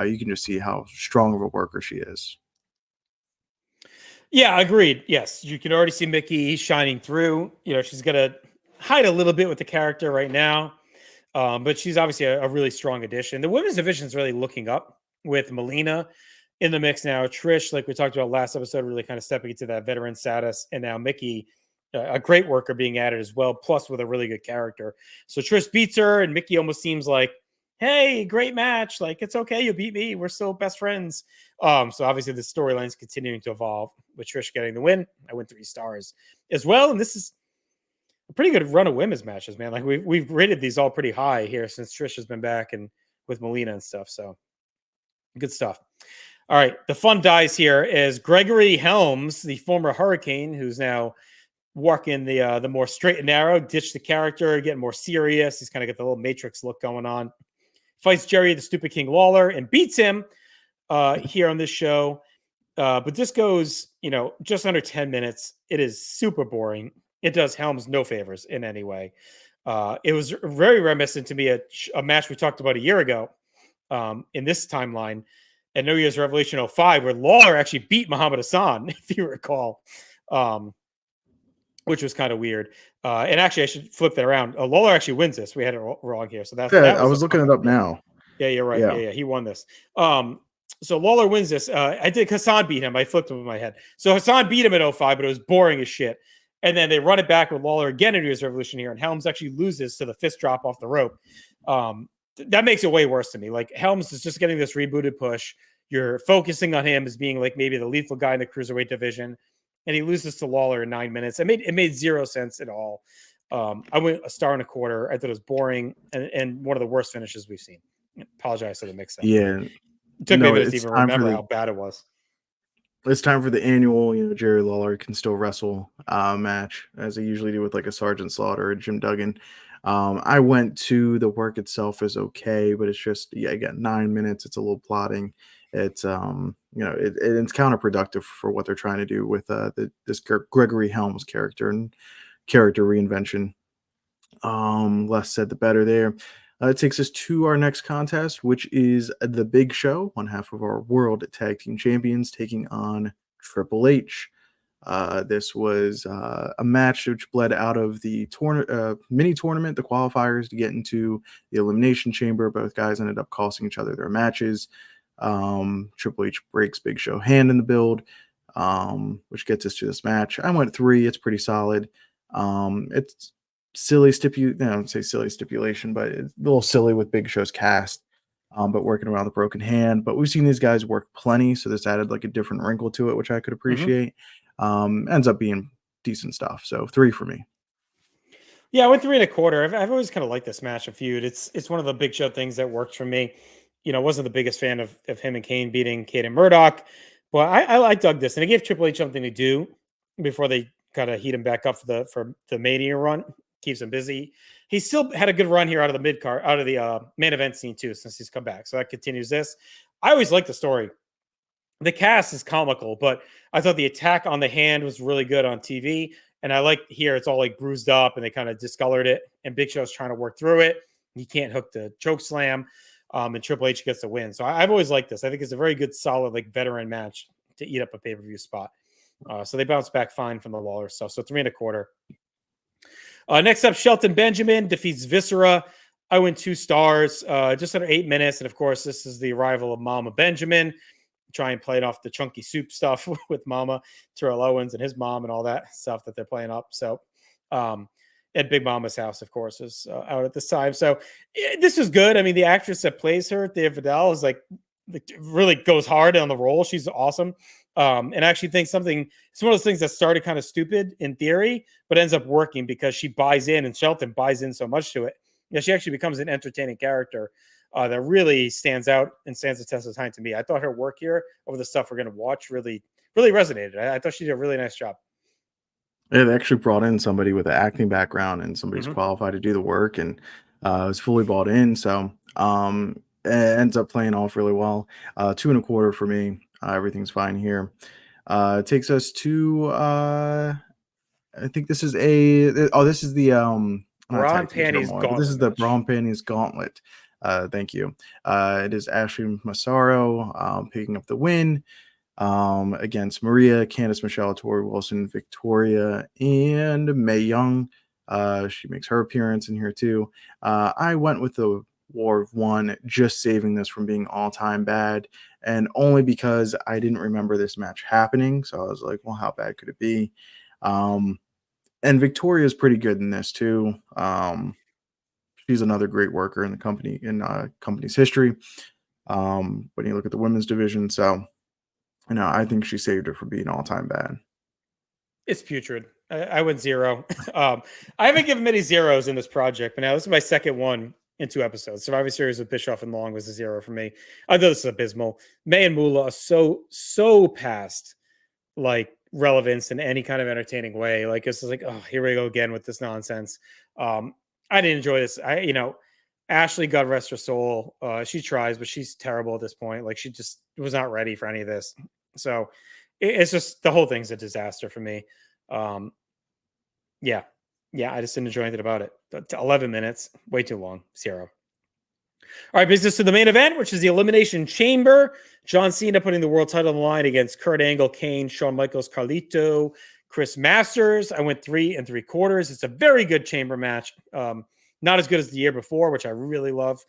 you can just see how strong of a worker she is. Yeah, agreed. Yes, you can already see Mickie shining through. She's going to hide a little bit with the character right now, but she's obviously a really strong addition. The women's division is really looking up with Melina in the mix now. Trish, like we talked about last episode, really kind of stepping into that veteran status, and now Mickie, a great worker, being added as well, plus with a really good character. So Trish beats her, and Mickie almost seems like, hey, great match. Like, it's okay, you beat me. We're still best friends. So obviously the storyline is continuing to evolve with Trish getting the win. I went 3 stars as well, and this is a pretty good run of women's matches, man. Like we've rated these all pretty high here since Trish has been back and with Melina and stuff. So good stuff. All right. The fun dies here is Gregory Helms, the former Hurricane, who's now walking the more straight and narrow, ditch the character, getting more serious. He's kind of got the little Matrix look going on. Fights Jerry, the Stupid King Lawler, and beats him here on this show. But this goes, just under 10 minutes. It is super boring. It does Helms no favors in any way. It was very reminiscent to me a match we talked about a year ago in this timeline at New Year's Revolution 05, where Lawler actually beat Muhammad Hassan, if you recall, which was kind of weird. And actually, I should flip that around. Lawler actually wins this. We had it wrong here. So I was looking it up now. Yeah, you're right. Yeah, he won this. So Lawler wins this. I did Hassan beat him. I flipped him in my head. So Hassan beat him at 05, but it was boring as shit. And then they run it back with Lawler again in New Year's Revolution here, and Helms actually loses to the fist drop off the rope. That makes it way worse to me. Like, Helms is just getting this rebooted push. You're focusing on him as being like maybe the lethal guy in the cruiserweight division, and he loses to Lawler in 9 minutes. It made zero sense at all. I went 1.25 stars. I thought it was boring and one of the worst finishes we've seen. I apologize for the mix-up. Yeah, it took me a minute to even remember how bad it was. It's time for the annual, Jerry Lawler can still wrestle match, as they usually do with like a Sergeant Slaughter or Jim Duggan. I went to the work itself is okay, but it's just, yeah, again, 9 minutes. It's a little plotting. It's it's counterproductive for what they're trying to do with this Gregory Helms character and character reinvention. Less said, the better there. It takes us to our next contest, which is the Big Show, one half of our World Tag Team Champions, taking on Triple H. This was a match which bled out of the mini tournament, the qualifiers to get into the Elimination Chamber. Both guys ended up costing each other their matches. Triple H breaks Big Show hand in the build, which gets us to this match. I went 3. It's pretty solid. It's silly I don't say silly stipulation, but it's a little silly with Big Show's cast. But working around the broken hand. But we've seen these guys work plenty, so this added like a different wrinkle to it, which I could appreciate. Ends up being decent stuff. So 3 for me. Yeah, I went 3 1/4. I've always kind of liked this match of feud. It's one of the Big Show things that works for me. Wasn't the biggest fan of him and Kane beating Kane and Murdoch, but I dug this, and it gave Triple H something to do before they kind of heat him back up for the Mania run. Keeps him busy. He still had a good run here out of the mid card, out of the main event scene too, since he's come back. So that continues this. I always like the story. The cast is comical, but I thought the attack on the hand was really good on TV. And I like here it's all like bruised up and they kind of discolored it. And Big Show's trying to work through it. He can't hook the choke slam. And Triple H gets the win. So I've always liked this. I think it's a very good, solid, like veteran match to eat up a pay-per-view spot. So they bounce back fine from the Lawler stuff. So 3 1/4. Next up, Shelton Benjamin defeats Viscera. I went 2 stars, just under 8 minutes. And of course, this is the arrival of Mama Benjamin. Try and play it off the chunky soup stuff with Mama, Terrell Owens and his mom and all that stuff that they're playing up. So, at Big Mama's house, of course, is out at this time. So this was good. I mean, the actress that plays her, Thea Vidal, is like really goes hard on the role. She's awesome. And I actually think it's one of those things that started kind of stupid in theory, but ends up working because she buys in and Shelton buys in so much to it. She actually becomes an entertaining character that really stands out and stands the test of time to me. I thought her work here over the stuff we're going to watch really resonated. I thought she did a really nice job. Yeah, they actually brought in somebody with an acting background and somebody's qualified to do the work and was fully bought in. So it ends up playing off really well. 2 1/4 for me. Everything's fine here. It takes us to I think this is this is the Bra and Panties Gauntlet. This is the Bra and Panties Gauntlet. Thank you. It is Ashley Massaro picking up the win against Maria, Candice Michelle, Tori Wilson, Victoria, and Mae Young. She makes her appearance in here too. I went with the War of One, just saving this from being all-time bad, and only because I didn't remember this match happening. So I was like, well, how bad could it be? And Victoria is pretty good in this too. She's another great worker in the company, in company's history. When you look at the women's division, so I think she saved it from being all-time bad. It's putrid. I went 0. I haven't given many zeros in this project, but now this is my second one in 2 episodes. Survivor Series with Bischoff and Long was a 0 for me. I thought this is abysmal. May and Moolah are so past like relevance in any kind of entertaining way. Like it's like, oh, here we go again with this nonsense. I didn't enjoy this. Ashley, God rest her soul. She tries, but she's terrible at this point. Like she just was not ready for any of this. So it's just the whole thing's a disaster for me. Yeah, I just didn't enjoy anything about it. 11 minutes, way too long. 0. All right, business to the main event, which is the Elimination Chamber. John Cena putting the world title on the line against Kurt Angle, Kane, Shawn Michaels, Carlito, Chris Masters. I went 3 3/4. It's a very good chamber match. Not as good as the year before, which I really love.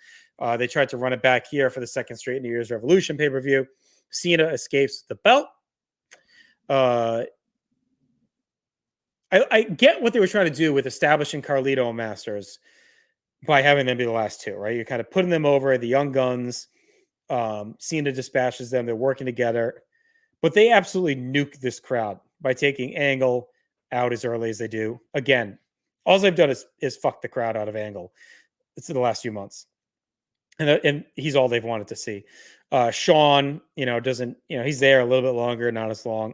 They tried to run it back here for the second straight New Year's Revolution pay-per-view. Cena escapes the belt. I get what they were trying to do with establishing Carlito and Masters by having them be the last 2, right? You're kind of putting them over, the young guns. Cena dispatches them. They're working together. But they absolutely nuke this crowd by taking Angle out as early as they do. Again, all they've done is fuck the crowd out of Angle. It's in the last few months. And he's all they've wanted to see. Shawn, doesn't, he's there a little bit longer, not as long.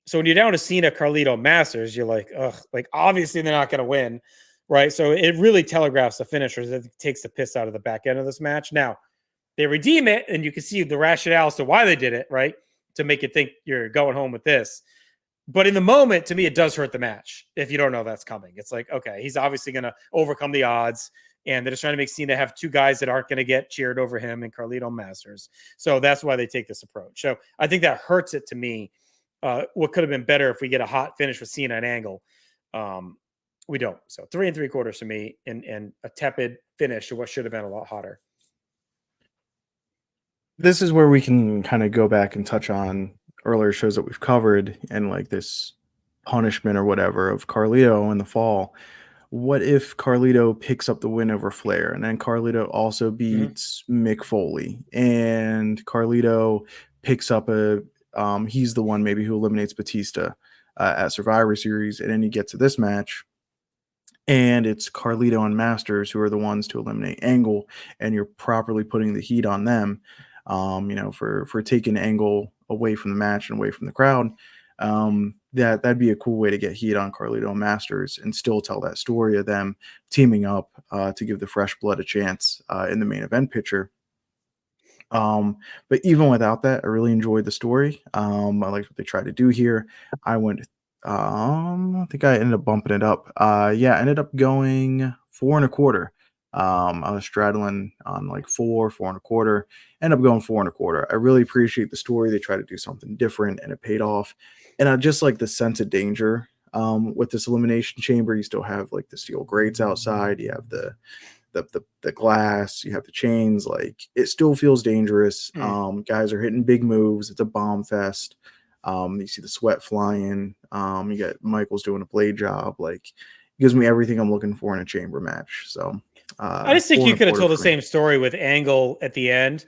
So when you're down to Cena, Carlito, Masters, you're like, ugh, like obviously they're not going to win. right? So it really telegraphs the finishers. It takes the piss out of the back end of this match. Now, they redeem it, and you can see the rationale as to why they did it, right? To make you think you're going home with this. But in the moment, to me, it does hurt the match if you don't know that's coming. It's like, okay, he's obviously going to overcome the odds. And they're just trying to make Cena have two guys that aren't going to get cheered over him and Carlito Masters. So that's why they take this approach. So I think that hurts it to me. What could have been better if we get a hot finish with Cena and Angle. We don't. So 3 3/4 for me, and a tepid finish to what should have been a lot hotter. This is where we can kind of go back and touch on earlier shows that we've covered and like this punishment or whatever of Carlito in the fall. What if Carlito picks up the win over Flair, and then Carlito also beats Mick Foley, and Carlito picks up he's the one maybe who eliminates Batista at Survivor Series, and then you get to this match, and it's Carlito and Masters who are the ones to eliminate Angle, and you're properly putting the heat on them, for taking Angle away from the match and away from the crowd. That'd be a cool way to get heat on Carlito and Masters and still tell that story of them teaming up to give the fresh blood a chance in the main event picture. But even without that, I really enjoyed the story. I liked what they tried to do here. I think I ended up bumping it up. I ended up going 4 1/4. I was straddling on like 4 1/4. Ended up going 4 1/4. I really appreciate the story. They tried to do something different, and it paid off. And I just like the sense of danger with this elimination chamber. You still have like the steel grates outside. You have the glass. You have the chains. Like, it still feels dangerous. Guys are hitting big moves. It's a bomb fest. You see the sweat flying. You got Michaels doing a blade job. Like, it gives me everything I'm looking for in a chamber match. So I just think you could have told the same story with Angle at the end.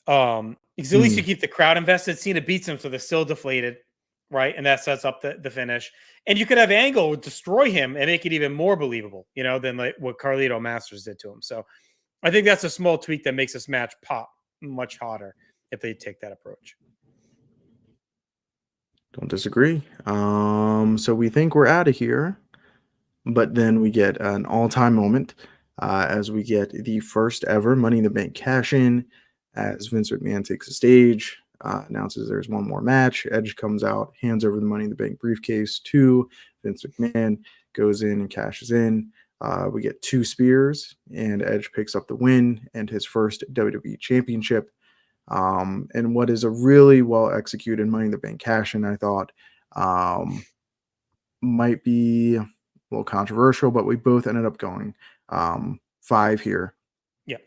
Because at least you keep the crowd invested. Cena beats him, so they're still deflated, right? And that sets up the finish. And you could have Angle destroy him and make it even more believable, than like what Carlito Masters did to him. So I think that's a small tweak that makes this match pop much hotter if they take that approach. Don't disagree. So we think we're out of here, but then we get an all-time moment as we get the first ever Money in the Bank cash-in as Vince McMahon takes the stage, announces there's one more match. Edge comes out, hands over the Money in the Bank briefcase to Vince McMahon, goes in and cashes in. We get 2 spears, and Edge picks up the win and his first WWE Championship. And what is a really well-executed Money in the Bank cash-in, I thought, might be a little controversial, but we both ended up going 5 here. Yeah.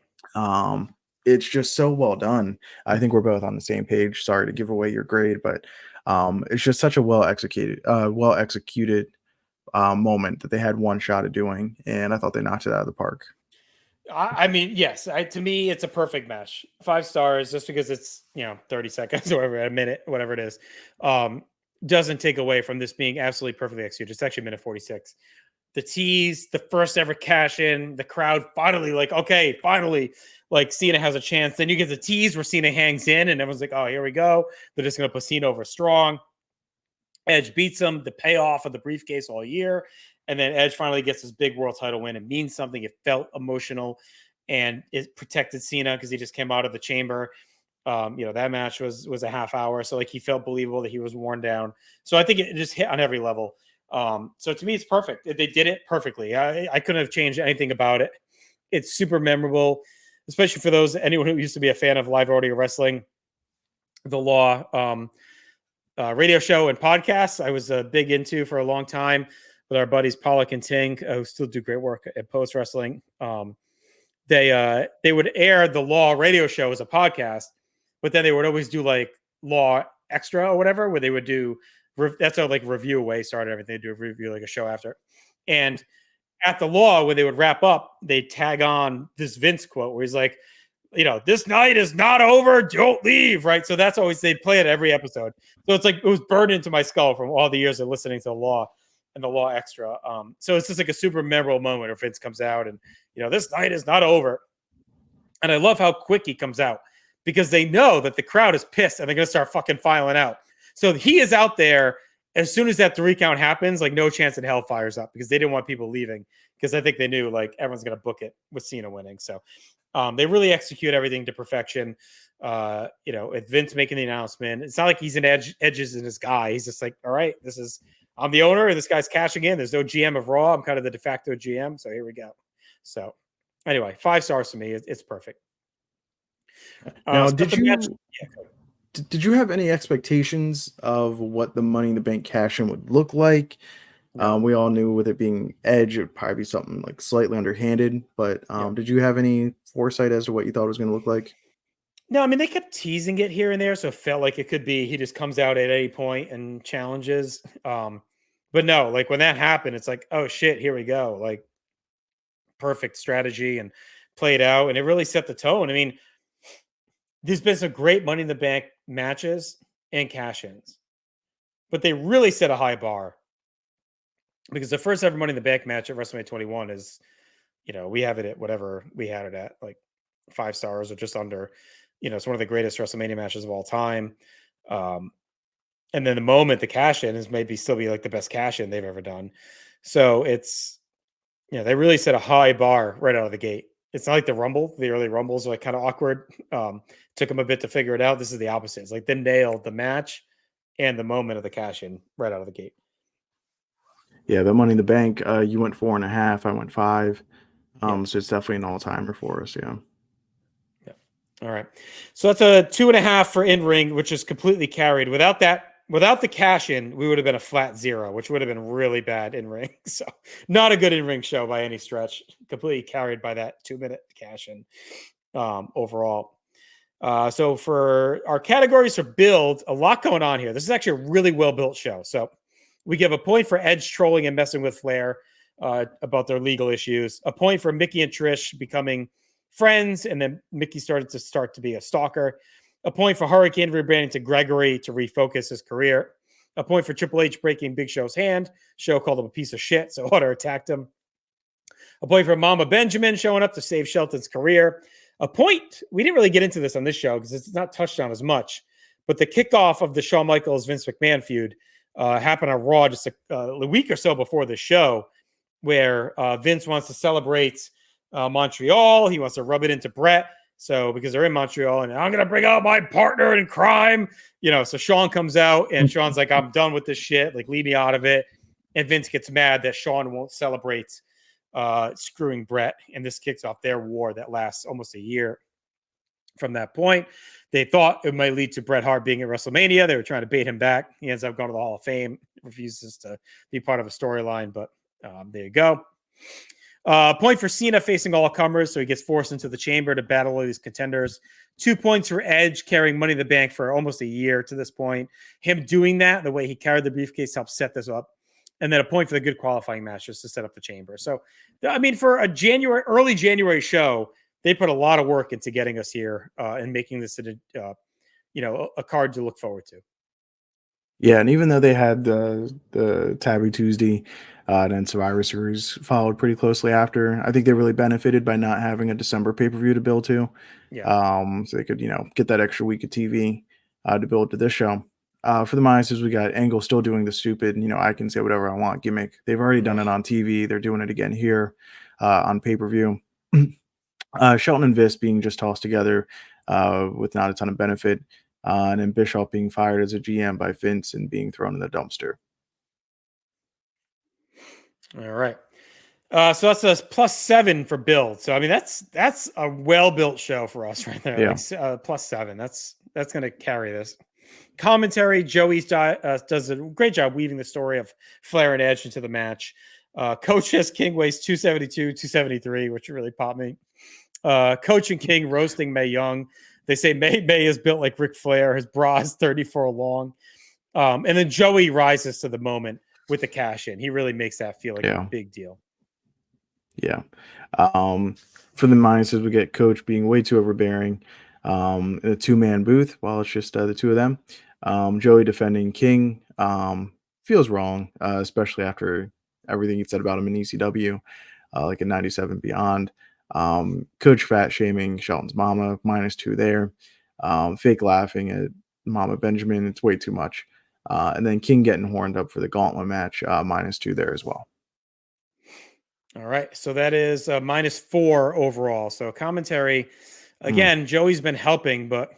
It's just so well done. I think we're both on the same page. Sorry to give away your grade, but it's just such a well-executed moment that they had one shot at doing, and I thought they knocked it out of the park. I mean, yes. To me, it's a perfect match. 5 stars, just because it's 30 seconds or whatever, a minute, whatever it is, doesn't take away from this being absolutely perfectly executed. It's actually minute 46. The tease, the first ever cash in, the crowd finally like, okay, finally, like Cena has a chance. Then you get the tease where Cena hangs in, and everyone's like, oh, here we go. They're just going to put Cena over strong. Edge beats him, the payoff of the briefcase all year. And then Edge finally gets his big world title win. It means something. It felt emotional, and it protected Cena because he just came out of the chamber. That match was a half hour. So like he felt believable that he was worn down. So I think it just hit on every level. So to me, it's perfect. They did it perfectly. I couldn't have changed anything about it. It's super memorable, especially for anyone who used to be a fan of live audio wrestling, the Law radio show and podcasts. I was big into for a long time with our buddies Pollock and Ting, who still do great work at Post Wrestling. They would air the Law radio show as a podcast, but then they would always do like Law Extra or whatever, where they would do. That's how like Review Away started everything. They do a review, like a show after. And at the Law, when they would wrap up, they tag on this Vince quote where he's like, this night is not over. Don't leave. Right. So that's always, they'd play it every episode. So it's like, it was burned into my skull from all the years of listening to the Law and the Law Extra. So it's just like a super memorable moment where Vince comes out and, this night is not over. And I love how quick he comes out because they know that the crowd is pissed and they're going to start fucking filing out. So he is out there as soon as that 3 count happens, like no chance in hell fires up because they didn't want people leaving because I think they knew like everyone's going to book it with Cena winning. So they really execute everything to perfection. With Vince making the announcement, it's not like he's an edges in his guy. He's just like, all right, I'm the owner, and this guy's cashing in. There's no GM of Raw. I'm kind of the de facto GM. So here we go. So anyway, 5 stars to me. It's perfect. Now, So did the match- you did you have any expectations of what the Money in the Bank cash-in would look like? No. We all knew with it being Edge, it would probably be something like slightly underhanded, but did you have any foresight as to what you thought it was going to look like? No, I mean, they kept teasing it here and there, so it felt like it could be he just comes out at any point and challenges. But no, like when that happened, it's like, oh shit, here we go. Like perfect strategy and played out, and it really set the tone. I mean, there's been some great Money in the Bank matches and cash-ins, but they really set a high bar because the first ever Money in the Bank match at WrestleMania 21 is, we have it at whatever we had it at, like 5 stars or just under. It's one of the greatest WrestleMania matches of all time. And then the moment the cash in is maybe still be like the best cash in they've ever done. So it's, they really set a high bar right out of the gate. It's not like the early Rumbles are like kind of awkward. Took them a bit to figure it out. This is the opposite. It's like they nailed the match and the moment of the cash in right out of the gate. Yeah, the Money in the Bank, you went 4.5, I went 5. Yeah. So it's definitely an all-timer for us, yeah. All right. So that's a 2.5 for in-ring, which is completely carried. Without the cash in, we would have been a flat 0, which would have been really bad in-ring. So not a good in-ring show by any stretch. Completely carried by that 2-minute cash in overall. So for our categories for build, a lot going on here. This is actually a really well-built show. So we give a point for Edge trolling and messing with Flair about their legal issues. A point for Mickey and Trish becoming friends, and then Mickey started to be a stalker. A point for Hurricane rebranding to Gregory to refocus his career. A point for Triple H breaking Big Show's hand. Show called him a piece of shit, so Order attacked him. A point for Mama Benjamin showing up to save Shelton's career. A point, we didn't really get into this on this show because it's not touched on as much, but the kickoff of the Shawn Michaels Vince McMahon feud happened on Raw just a week or so before the show, where Vince wants to celebrate Montreal. He wants to rub it into Brett. So because they're in Montreal, and I'm going to bring out my partner in crime, so Shawn comes out and Shawn's like, I'm done with this shit. Like, leave me out of it. And Vince gets mad that Shawn won't celebrate screwing Brett. And this kicks off their war that lasts almost a year from that point. They thought it might lead to Bret Hart being at WrestleMania. They were trying to bait him back. He ends up going to the Hall of Fame, refuses to be part of a storyline, but there you go. Point for Cena facing all comers, so he gets forced into the chamber to battle all these contenders. 2 points for Edge carrying Money in the Bank for almost a year to this point. Him doing that, the way he carried the briefcase, helped set this up. And then a point for the good qualifying match just to set up the chamber. So, I mean, for a early January show, they put a lot of work into getting us here and making this a card to look forward to. Yeah, and even though they had the Tabby Tuesday and then Survivor Series followed pretty closely after, I think they really benefited by not having a December pay-per-view to build to. Yeah. So they could, get that extra week of TV to build to this show. For the minuses, we got Angle still doing the stupid, I can say whatever I want gimmick. They've already done it on TV. They're doing it again here on pay-per-view. Shelton and Viss being just tossed together with not a ton of benefit. And then Bischoff being fired as a GM by Vince and being thrown in the dumpster. All right. So that's a +7 for build. So I mean that's a well-built show for us right there. Yeah. Like +7. That's going to carry this. Commentary, Joey does a great job weaving the story of Flair and Edge into the match. Coach says King weighs 272, 273, which really popped me. Coach and King roasting Mae Young. They say Mae is built like Ric Flair. His bra is 34 long. And then Joey rises to the moment with the cash in. He really makes that feel like a big deal. Yeah. For the minuses, we get Coach being way too overbearing in a two-man booth while it's just the two of them. Joey defending King feels wrong, especially after everything he said about him in ECW, like in 97 Beyond. Coach fat shaming Shelton's mama, -2 there. Fake laughing at Mama Benjamin, it's way too much. And then King getting horned up for the gauntlet match, -2 there as well. All right. So that is -4 overall. So commentary, Hmm. again, Joey's been helping, but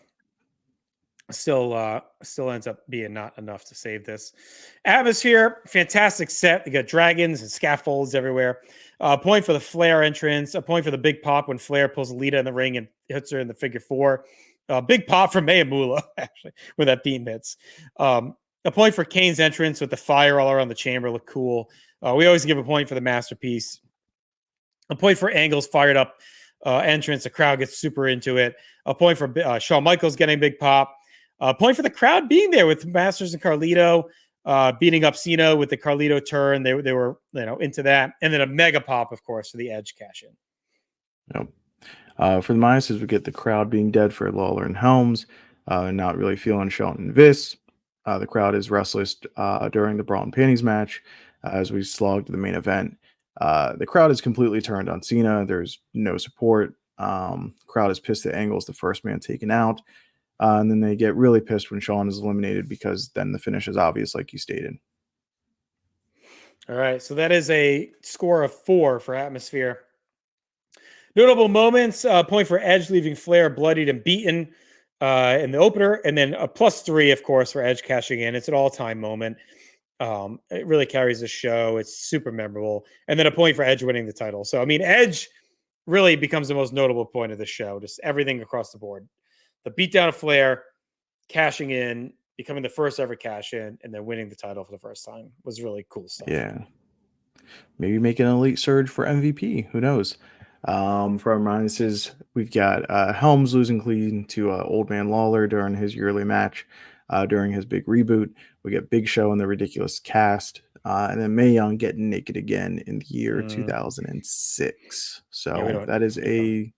still ends up being not enough to save this. Atmosphere, fantastic set. You got dragons and scaffolds everywhere. Point for the Flair entrance. A point for the big pop when Flair pulls Lita in the ring and hits her in the figure four. Big pop for Mayamula, actually, when that theme hits. A point for Kane's entrance with the fire all around the chamber. Look cool. We always give a point for the masterpiece. A point for Angle's fired up entrance. The crowd gets super into it. A point for Shawn Michaels getting big pop. A point for the crowd being there with Masters and Carlito beating up Cena with the Carlito turn. They were into that, and then a mega pop, of course, for the Edge cash in. Yep. For the minuses, we get the crowd being dead for Lawler and Helms, not really feeling Shelton and Viss. The crowd is restless during the bra and panties match as we slog to the main event. The crowd is completely turned on Cena. There's no support. Crowd is pissed that Angle's the first man taken out. And then they get really pissed when Shawn is eliminated because then the finish is obvious, like you stated. All right. So that is a score of 4 for atmosphere. Notable moments, point for Edge leaving Flair bloodied and beaten in the opener, and then a +3, of course, for Edge cashing in. It's an all-time moment. It really carries the show. It's super memorable. And then a point for Edge winning the title. So, I mean, Edge really becomes the most notable point of the show, just everything across the board. The beatdown of Flair, cashing in, becoming the first ever cash in, and then winning the title for the first time was really cool stuff. Yeah. Maybe make an elite surge for MVP. Who knows? For our minuses, we've got Helms losing clean to Old Man Lawler during his yearly match. During his big reboot, we get Big Show and the Ridiculous Cast, and then Mae Young getting naked again in the year 2006. So that is a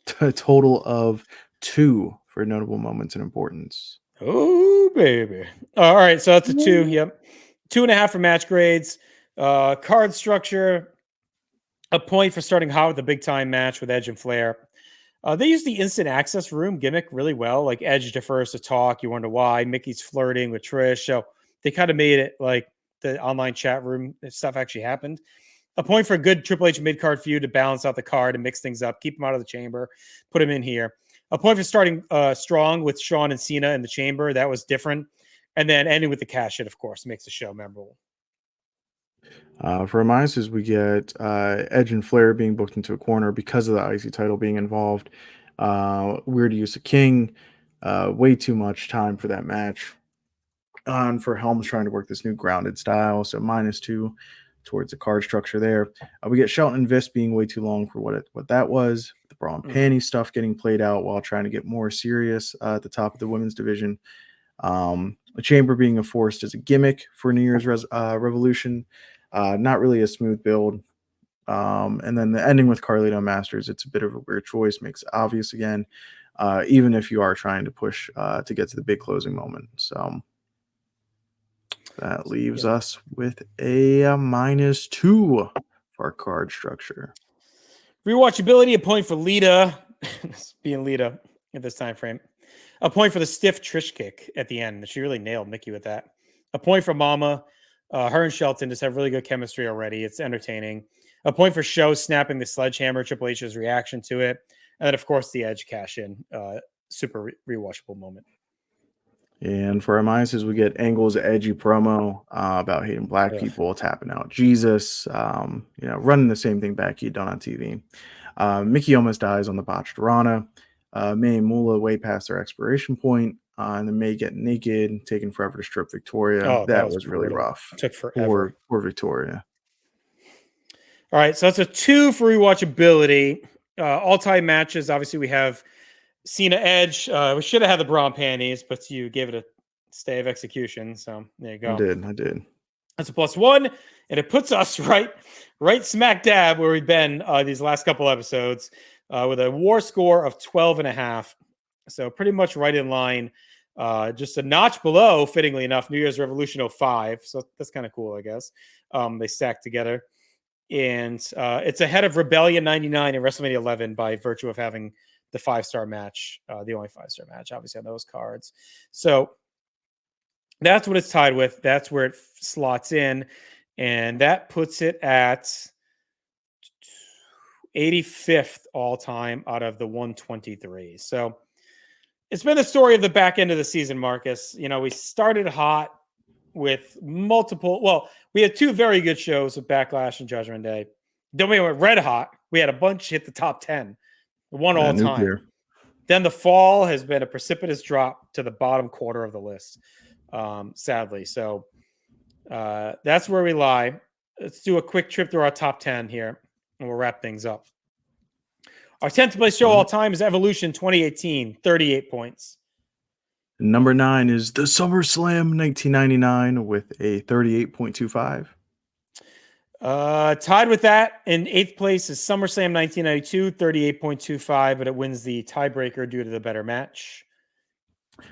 total of 2 for notable moments and importance. Oh, baby. All right. So that's a 2. Yep. 2.5 for match grades. Card structure, a point for starting hot with a big time match with Edge and Flair. They use the instant access room gimmick really well. Like Edge defers to talk. You wonder why. Mickey's flirting with Trish. So they kind of made it like the online chat room stuff actually happened. A point for a good Triple H mid card feud to balance out the card and mix things up. Keep him out of the chamber. Put him in here. A point for starting strong with Shawn and Cena in the chamber. That was different. And then ending with the cash in, of course, makes the show memorable. For our minuses, we get Edge and Flair being booked into a corner because of the IC title being involved. Weird use of King. Way too much time for that match. And for Helms trying to work this new grounded style. So -2 towards the card structure there. We get Shelton and Viss being way too long for what that was. The bra and panty stuff getting played out while trying to get more serious at the top of the women's division. A chamber being enforced as a gimmick for New Year's Revolution. Not really a smooth build. And then the ending with Carlito Masters, it's a bit of a weird choice, makes it obvious again, even if you are trying to push to get to the big closing moment. So that leaves us with a -2 for our card structure. Rewatchability, a point for Lita, being Lita at this time frame. A point for the stiff Trish kick at the end. She really nailed Mickey with that. A point for Mama. Her and Shelton just have really good chemistry already. It's entertaining. A point for Show snapping the sledgehammer, Triple H's reaction to it. And then, of course, the Edge cash in. Super rewatchable moment. And for our minuses, we get Angle's edgy promo about hating black people, tapping out Jesus, running the same thing back he'd done on TV. Mickey almost dies on the botched Rana. May and Moolah way past their expiration point, and then May get naked, taking forever to strip Victoria. Oh, that was really rough. It took forever. Poor Victoria. All right, so that's a 2 for rewatchability. All-time matches, obviously we have Cena Edge. We should have had the bra and panties, but you gave it a stay of execution. So there you go. I did. That's a +1, and it puts us right smack dab where we've been these last couple episodes with a WAR score of 12.5. So pretty much right in line. Just a notch below, fittingly enough, New Year's Revolution 05. So that's kind of cool, I guess. They stacked together. And it's ahead of Rebellion 99 and WrestleMania 11 by virtue of having the 5-star match, the only 5-star match, obviously, on those cards. So that's what it's tied with. That's where it slots in. And that puts it at 85th all time out of the 123. So it's been the story of the back end of the season, Marcus. You know, we started hot with multiple. Well, we had two very good shows with Backlash and Judgment Day. Then we went red hot. We had a bunch hit the top 10, one all time. Nuclear. Then the fall has been a precipitous drop to the bottom quarter of the list, sadly. So that's where we lie. Let's do a quick trip through our top 10 here, and we'll wrap things up. Our 10th place show all time is Evolution 2018, 38 points. Number 9 is the SummerSlam 1999 with a 38.25. Tied with that in 8th place is SummerSlam 1992, 38.25, but it wins the tiebreaker due to the better match.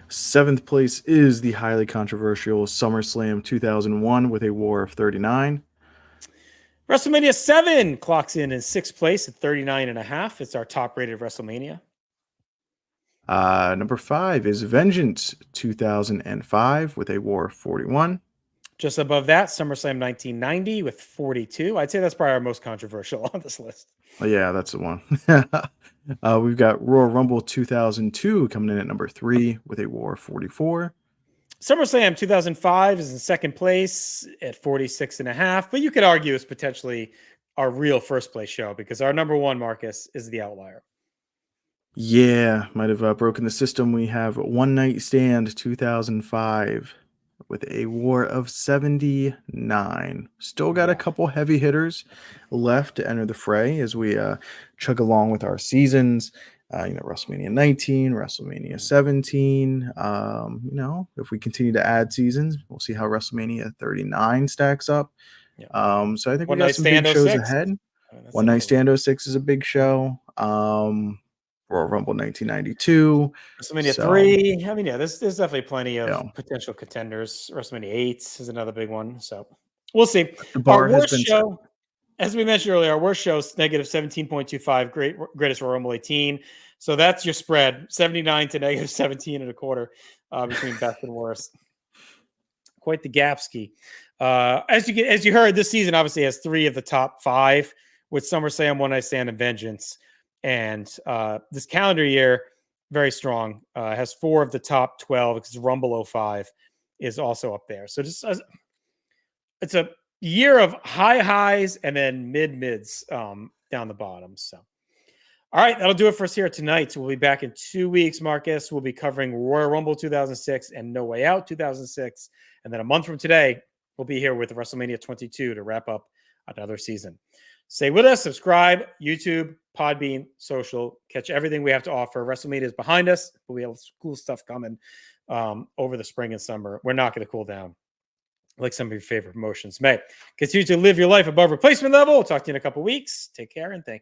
7th place is the highly controversial SummerSlam 2001 with a WAR of 39. WrestleMania 7 clocks in 6th place at 39.5. It's our top rated WrestleMania. Number 5 is Vengeance 2005 with a WAR of 41. Just above that, SummerSlam 1990 with 42. I'd say that's probably our most controversial on this list. Oh, yeah, that's the one. We've got Royal Rumble 2002 coming in at number 3 with a WAR of 44. SummerSlam 2005 is in second place at 46.5, but you could argue it's potentially our real first place show because our number one, Marcus, is the outlier. Yeah, might have broken the system. We have One Night Stand 2005 with a WAR of 79. Still got a couple heavy hitters left to enter the fray as we chug along with our seasons. WrestleMania 19, WrestleMania 17. If we continue to add seasons, we'll see how WrestleMania 39 stacks up. Yeah. So I think we got some big shows ahead. One Night Stand 06 is a big show. Royal Rumble 1992. WrestleMania 3. I mean, yeah, there's definitely plenty of potential contenders. WrestleMania 8 is another big one. So we'll see. The bar our has been show, as we mentioned earlier, our worst show is negative 17.25, greatest Royal Rumble 18. So that's your spread, 79 to negative 17.25 between best and worst. Quite the gap ski. As you heard, this season obviously has 3 of the top 5 with SummerSlam, One Night Stand, and Vengeance. And this calendar year, very strong. Has 4 of the top 12 because Rumble 05 is also up there. So just it's a year of high highs and then mids down the bottom. So, all right, that'll do it for us here tonight. So we'll be back in 2 weeks, Marcus. We'll be covering Royal Rumble 2006 and No Way Out 2006. And then a month from today, we'll be here with WrestleMania 22 to wrap up another season. Stay with us, subscribe, YouTube, Podbean, social, catch everything we have to offer. WrestleMania is behind us, but we have cool stuff coming over the spring and summer. We're not going to cool down like some of your favorite promotions may. Continue to live your life above replacement level. We'll talk to you in a couple weeks. Take care and thank you.